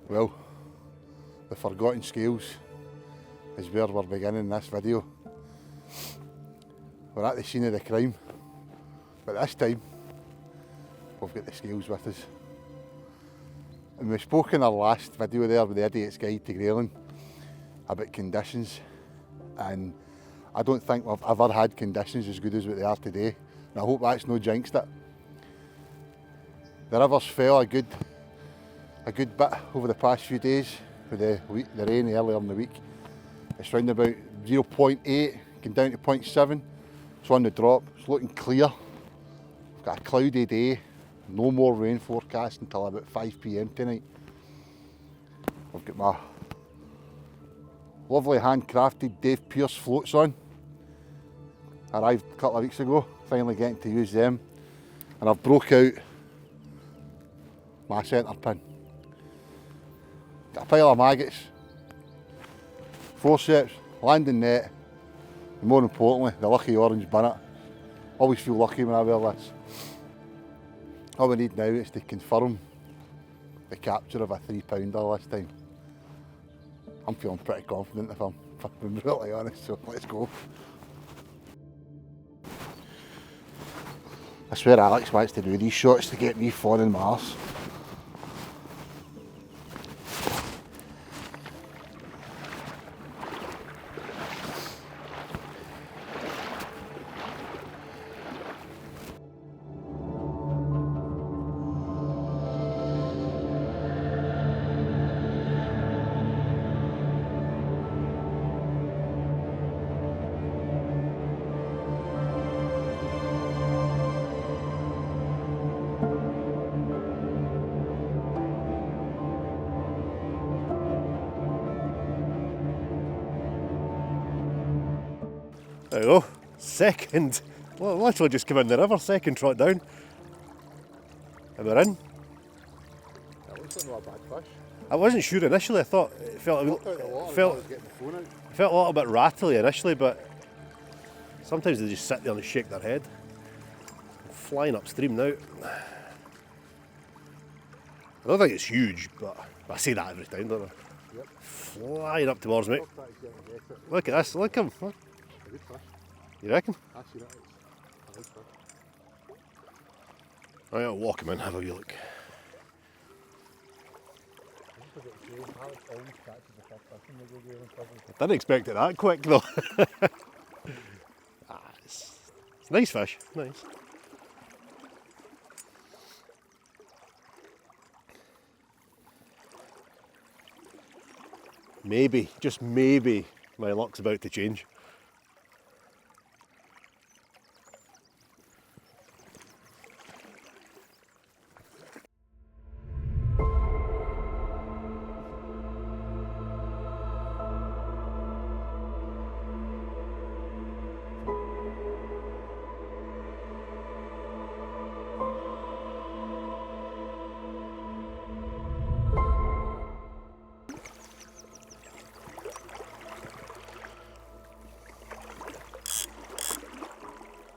Well, the forgotten scales is where we're beginning this video. We're at the scene of the crime, but this time we've got the scales with us. And we spoke in our last video there with the Idiot's Guide to Grayling about conditions, and I don't think we've ever had conditions as good as what they are today, and I hope that's no jinxed it. The rivers fell a good bit over the past few days with the rain earlier in the week. It's round about 0.8, going down to 0.7. It's on the drop, it's looking clear. We've got a cloudy day, no more rain forecast until about 5 PM tonight. I've got my lovely handcrafted Dave Pearce floats on. Arrived a couple of weeks ago, finally getting to use them. And I've broke out my centre pin. Got a pile of maggots, forceps, landing net, and more importantly, the lucky orange bonnet. Always feel lucky when I wear this. All we need now is to confirm the capture of a 3-pounder this time. I'm feeling pretty confident if I'm being really honest, so let's go. I swear Alex wants to do these shots to get me falling my arse. There we go, second, well, literally just came in the river, second trot down. And we're in. That looks like not a bad fish. I wasn't sure initially. I thought it felt Out the water, I felt was getting the phone out. felt a little bit rattly initially, but sometimes they just sit there and shake their head. Flying upstream now. I don't think it's huge, but I say that every time, don't I? Yep. Flying up towards me. I'll try to get it. Look at this, look at him. Look. A good fish. You reckon? Actually, that is a good fish. Right, I'll walk him in, have a wee look. I didn't expect it that quick though. It's a nice fish, nice. Maybe, just maybe, my luck's about to change.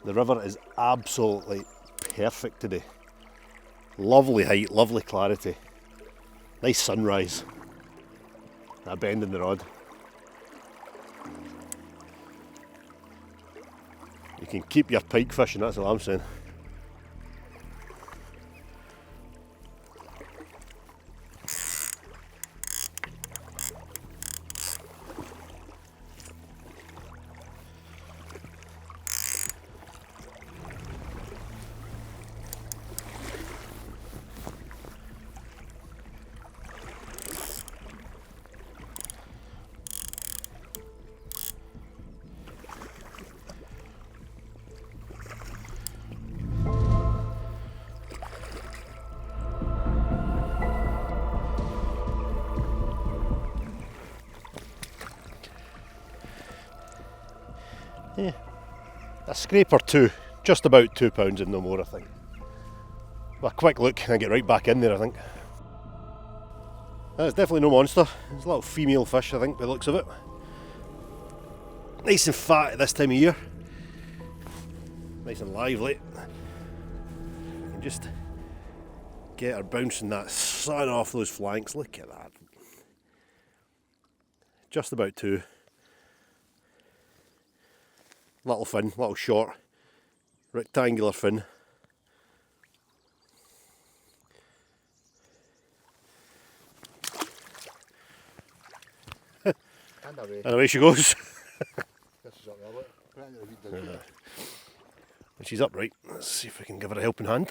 The river is absolutely perfect today. Lovely height, lovely clarity. Nice sunrise. That bend in the rod. You can keep your pike fishing, that's all I'm saying. Yeah, a scrape or two, just about £2 and no more I think. Well, a quick look and I get right back in there I think. That's definitely no monster, it's a little female fish I think by the looks of it. Nice and fat at this time of year. Nice and lively. You can just get her bouncing that sun off those flanks, look at that. Just about two. Little fin, little short, rectangular fin. And away she goes. This is up there, look. Put it in the wee dinghy. And she's upright. Let's see if we can give her a helping hand.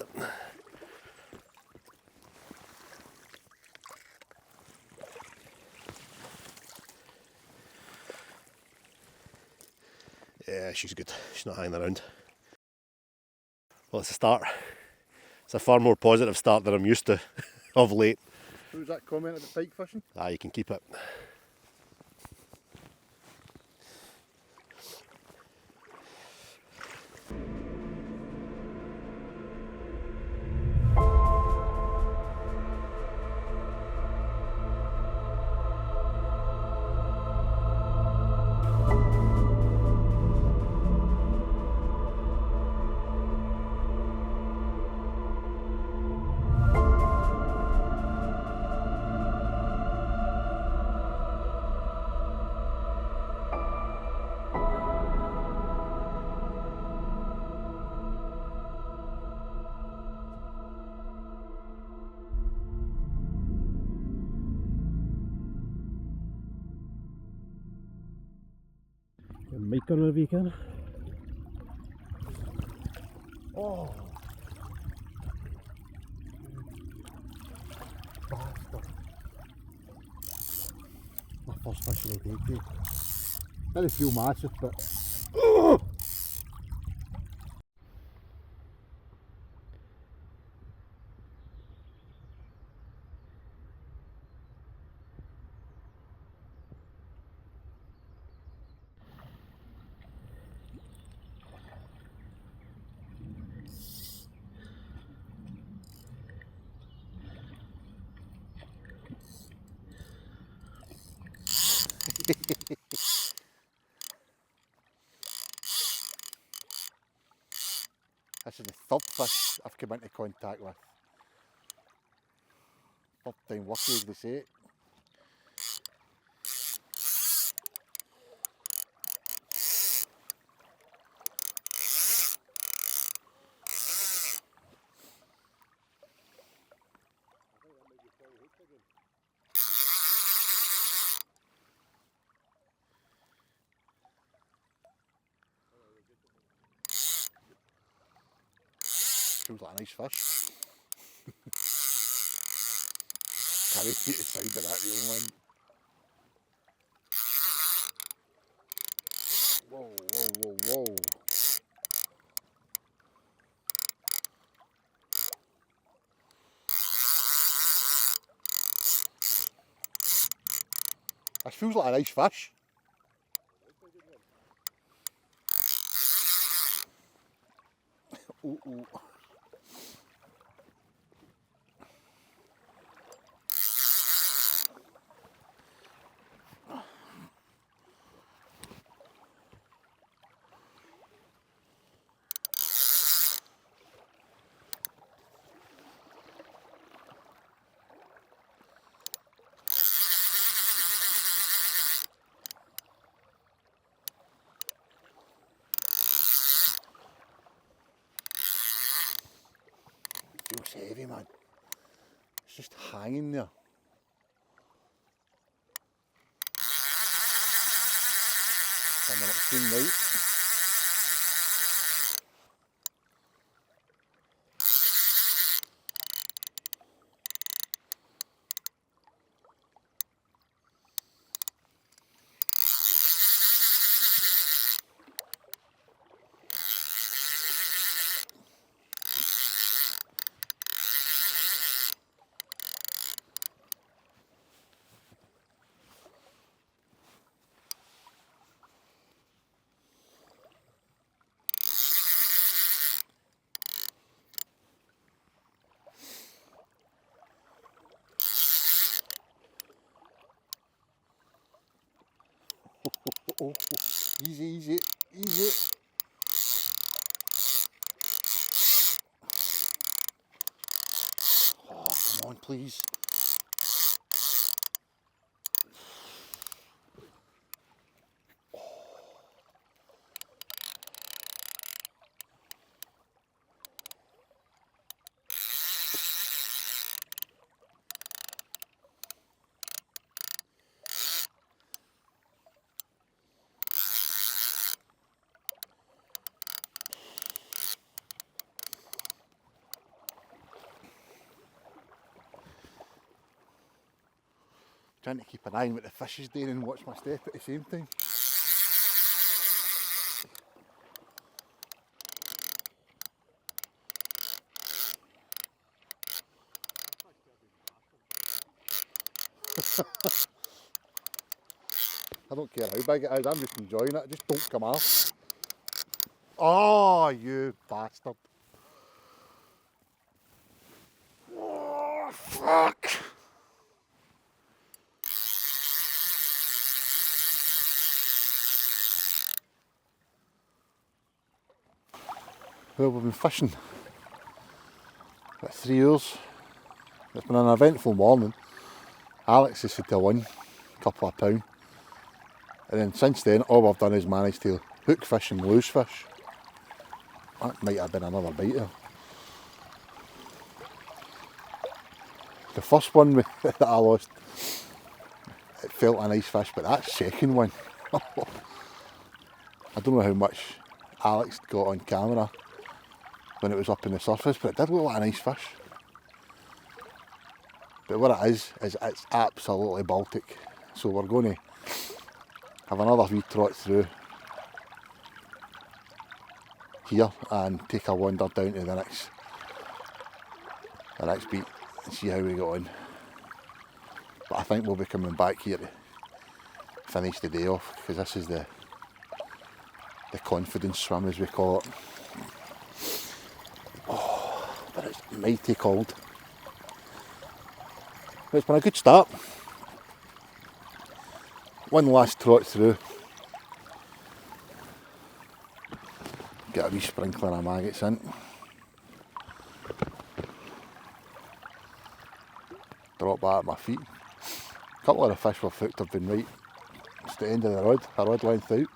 Yeah, she's good. She's not hanging around. Well, it's a start. It's a far more positive start than I'm used to of late. Who was that comment about pike fishing? Ah, you can keep it. Mic on wherever you can. Oh! Bastard. My first fish of the day too. Didn't feel massive, but... Oh! This is the third fish I've come into contact with. Third time lucky, as they say. Feels like a nice fish. Can't wait to find that real one. Whoa, whoa, whoa, whoa. This feels like a nice fish. Ooh, ooh. Feels heavy, man. It's just hanging there. And then it's seen right. Oh, easy, easy, easy. Oh, come on, please. Trying to keep an eye on what the fish is doing and watch my step at the same time. I don't care how big it is, I'm just enjoying it, just don't come off. Oh, you bastard. Oh, fuck. Well, we've been fishing about 3 hours. It's been an eventful morning. Alex has said to win a couple of pound. And then since then, all we've done is managed to hook fish and lose fish. That might have been another biter. The first one that I lost, it felt a nice fish, but that second one, I don't know how much Alex got on camera when it was up in the surface, but it did look like a nice fish. But what it is it's absolutely Baltic. So we're going to have another wee trot through here and take a wander down to the next beat and see how we got on. But I think we'll be coming back here to finish the day off, because this is the confidence swim, as we call it. Oh, but it's mighty cold. But it's been a good start. One last trot through. Get a wee sprinkler of maggots in. got back at my feet. A couple of the fish we've hooked have been right just the end of the rod length out.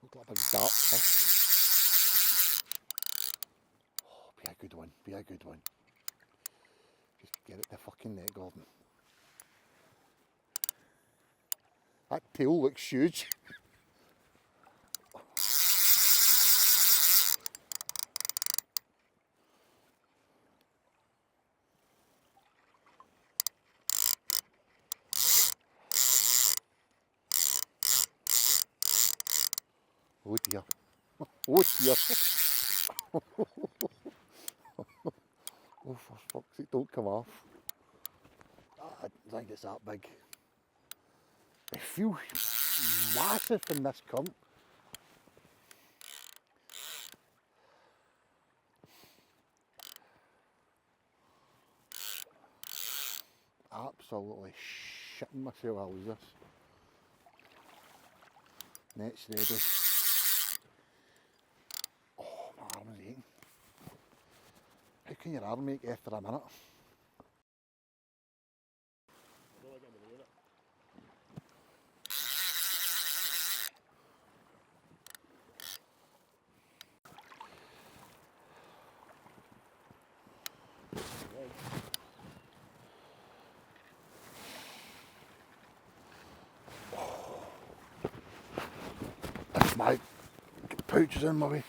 Look like a big dark fish. Oh, be a good one, be a good one. Just get it the fucking net, Gordon. That tail looks huge. Oh dear. Oh dear. Oh, for fuck's sake, don't come off. I don't think it's that big. They feel massive in this cunt. Absolutely shitting myself, I'll lose this. Net's ready. Oh, my arm's aching. How can your arm ache after a minute? If my pouch is in my way.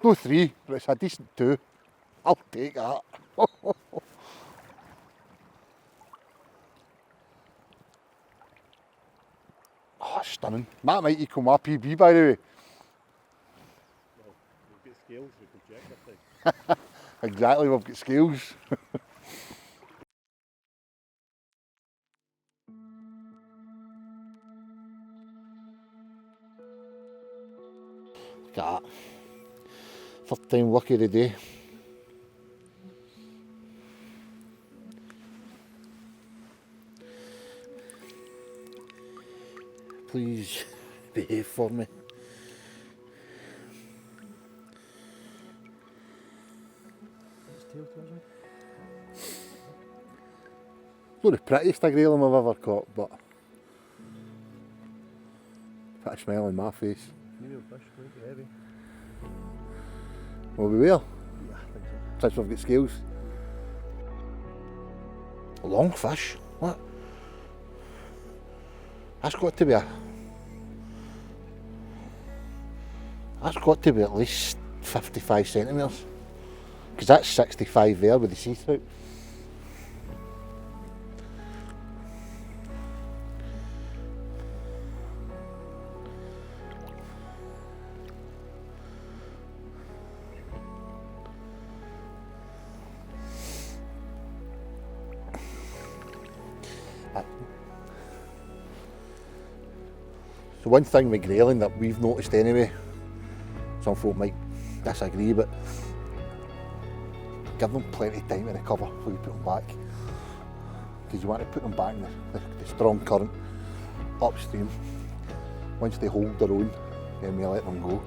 no 3, but it's a decent 2. I'll take that. Oh, stunning. That might equal my PB, by the way. Well, we've got scales, we can check that thing. Exactly, we've got scales. Look at that. Third time lucky of the day. Please behave for me. Not the prettiest of Grayling I've ever caught, but put a smile on my face. Medium fish, quite heavy. Will we will? Yeah, I think so. Since we've got scales. A long fish? What? That's got to be at least 55 centimetres. Because that's 65 there with the sea trout. So one thing with Grayling that we've noticed anyway, some folk might disagree, but give them plenty of time to recover before you put them back. Because you want to put them back in the strong current upstream. Once they hold their own, then we let them go.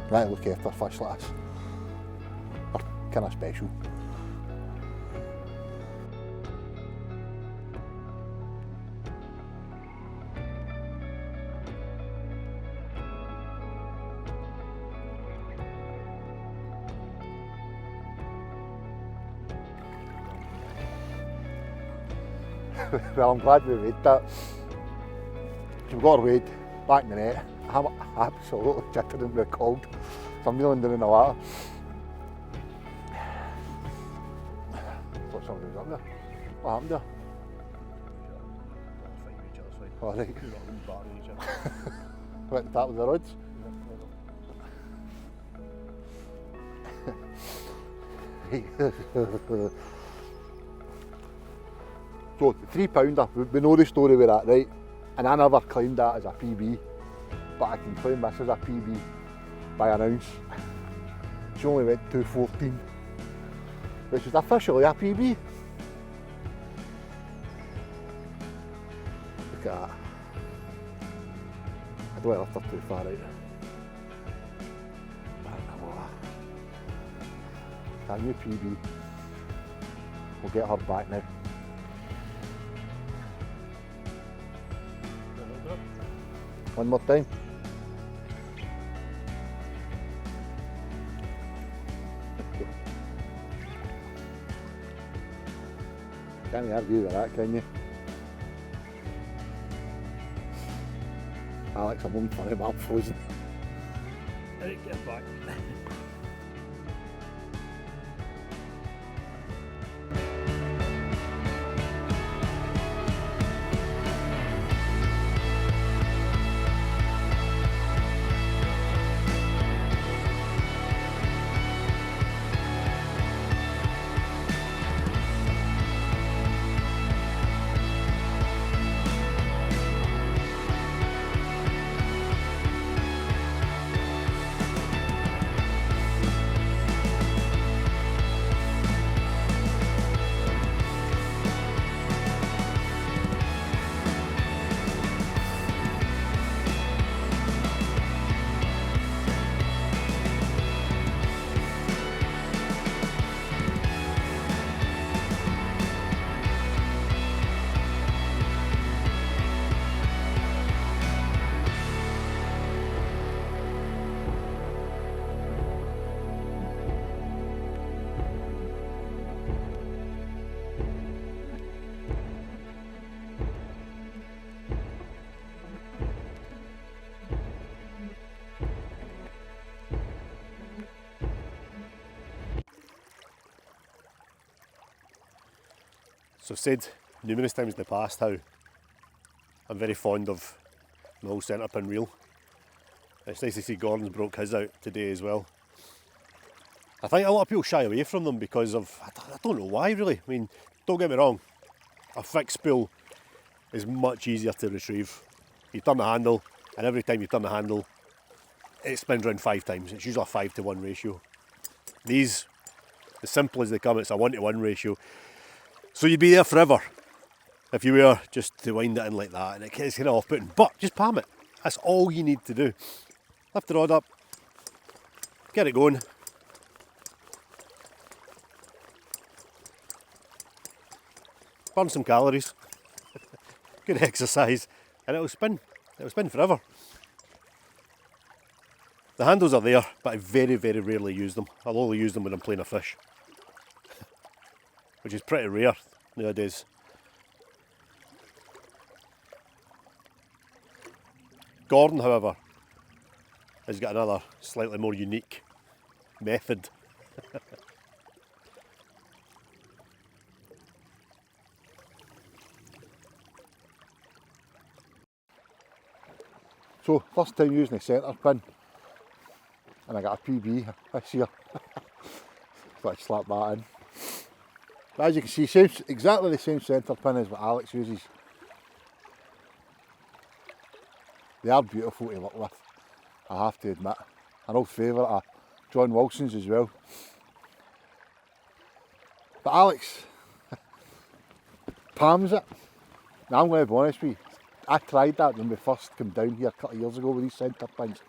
Right, look after fish like this. They're kind of special. Well, I'm glad we made that. We've got our weight back in the net. I'm absolutely jittering with cold. So I'm kneeling down in the water. Thought somebody was up there. What happened there? Fighting each other's fine. All right. Two little battering each other. Went to tap with the rods. So, the 3 pounder, we know the story with that, right? And I never claimed that as a PB, but I can claim this as a PB by an ounce. She only went 214, which is officially a PB. Look at that. I don't want to lift her too far out. A new PB. We'll get her back now. One more time. Can't argue with that, can you? Alex, I'm on funny, but I'm frozen. Right, get back. So I've said numerous times in the past how I'm very fond of the whole centre pin reel. It's nice to see Gordon's broke his out today as well. I think a lot of people shy away from them because of, I don't know why really. I mean, don't get me wrong, a fixed spool is much easier to retrieve. You turn the handle, and every time you turn the handle, it spins around 5 times. It's usually a 5-to-1 ratio. These, as simple as they come, it's a 1-to-1 ratio. So you'd be there forever if you were just to wind it in like that, and it's kind of off-putting. But just palm it. That's all you need to do. Lift the rod up, get it going. Burn some calories. Good exercise, and it'll spin. It'll spin forever. The handles are there, but I very, very rarely use them. I'll only use them when I'm playing a fish, which is pretty rare nowadays. Gordon, however, has got another slightly more unique method. So, first time using the centre pin, and I got a PB this year. Thought I'd slap that in. But as you can see, exactly the same centre pin as what Alex uses. They are beautiful to look with, I have to admit. An old favourite of John Wilson's as well. But Alex palms it. Now I'm going to be honest with you, I tried that when we first came down here a couple of years ago with these centre pins.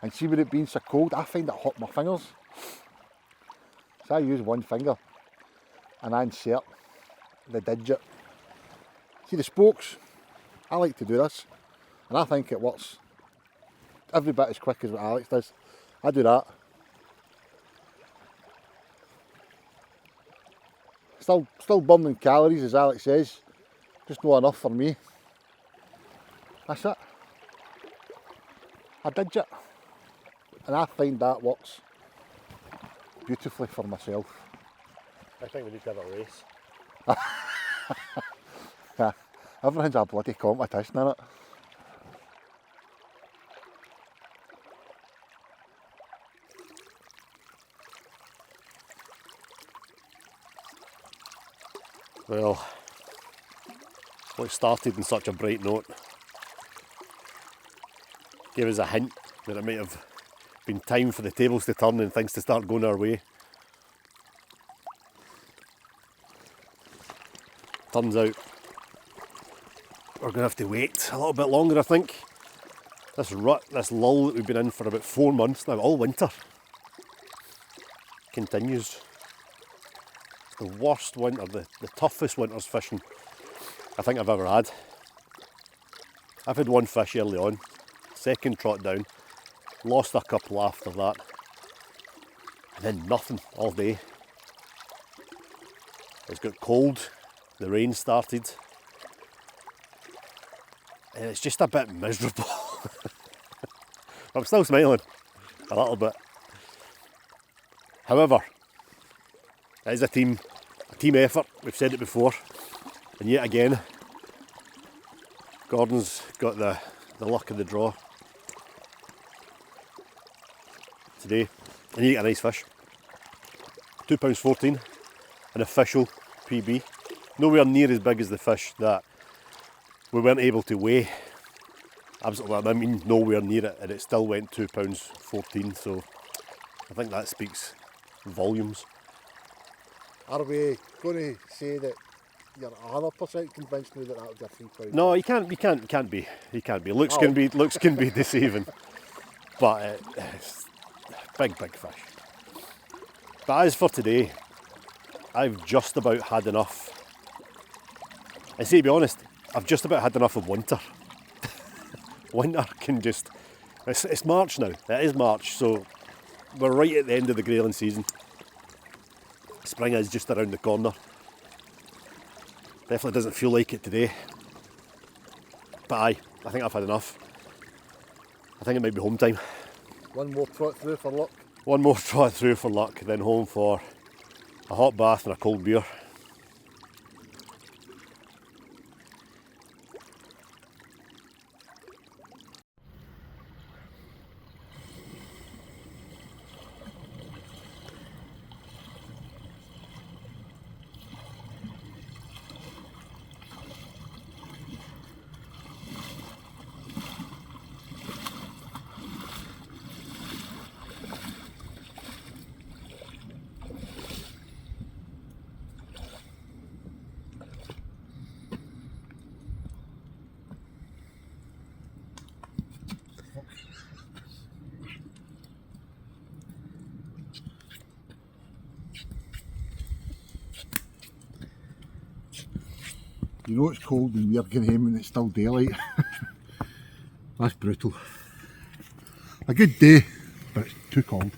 And see, with it being so cold, I find it hot my fingers. So I use one finger and I insert the digit. See the spokes? I like to do this. And I think it works every bit as quick as what Alex does. I do that. Still burning calories, as Alex says. Just not enough for me. That's it. A digit. And I find that works beautifully for myself. I think we need to have a race. Yeah, everything's a bloody competition, isn't it? Well, what started in such a bright note gave us a hint that it might have been time for the tables to turn and things to start going our way. Turns out we're going to have to wait a little bit longer, I think. This rut, this lull that we've been in for about 4 months now, all winter, continues. The worst winter, the toughest winter's fishing I think I've ever had. I've had one fish early on, second trot down, lost a couple after that, and then nothing all day. It's got cold, the rain started, and it's just a bit miserable. I'm still smiling, a little bit. However, it is a team effort, we've said it before, and yet again, Gordon's got the luck of the draw today, and you get a nice fish. £2.14, an official PB, nowhere near as big as the fish that we weren't able to weigh. Absolutely, I mean nowhere near it, and it still went £2.14, so I think that speaks volumes. Are we going to say that you're 100% convinced me that that would be a £3? No, you can't be. Looks can be deceiving, but it's big fish. But as for today, I've just about had enough. And see, to be honest, I've just about had enough of winter. Winter can just... It's March now. It is March, so we're right at the end of the Grayling season. Spring is just around the corner. Definitely doesn't feel like it today. But I think I've had enough. I think it might be home time. One more trot through for luck. One more trot through for luck, then home for a hot bath and a cold beer. You know it's cold when we're getting home and it's still daylight. That's brutal. A good day, but it's too cold.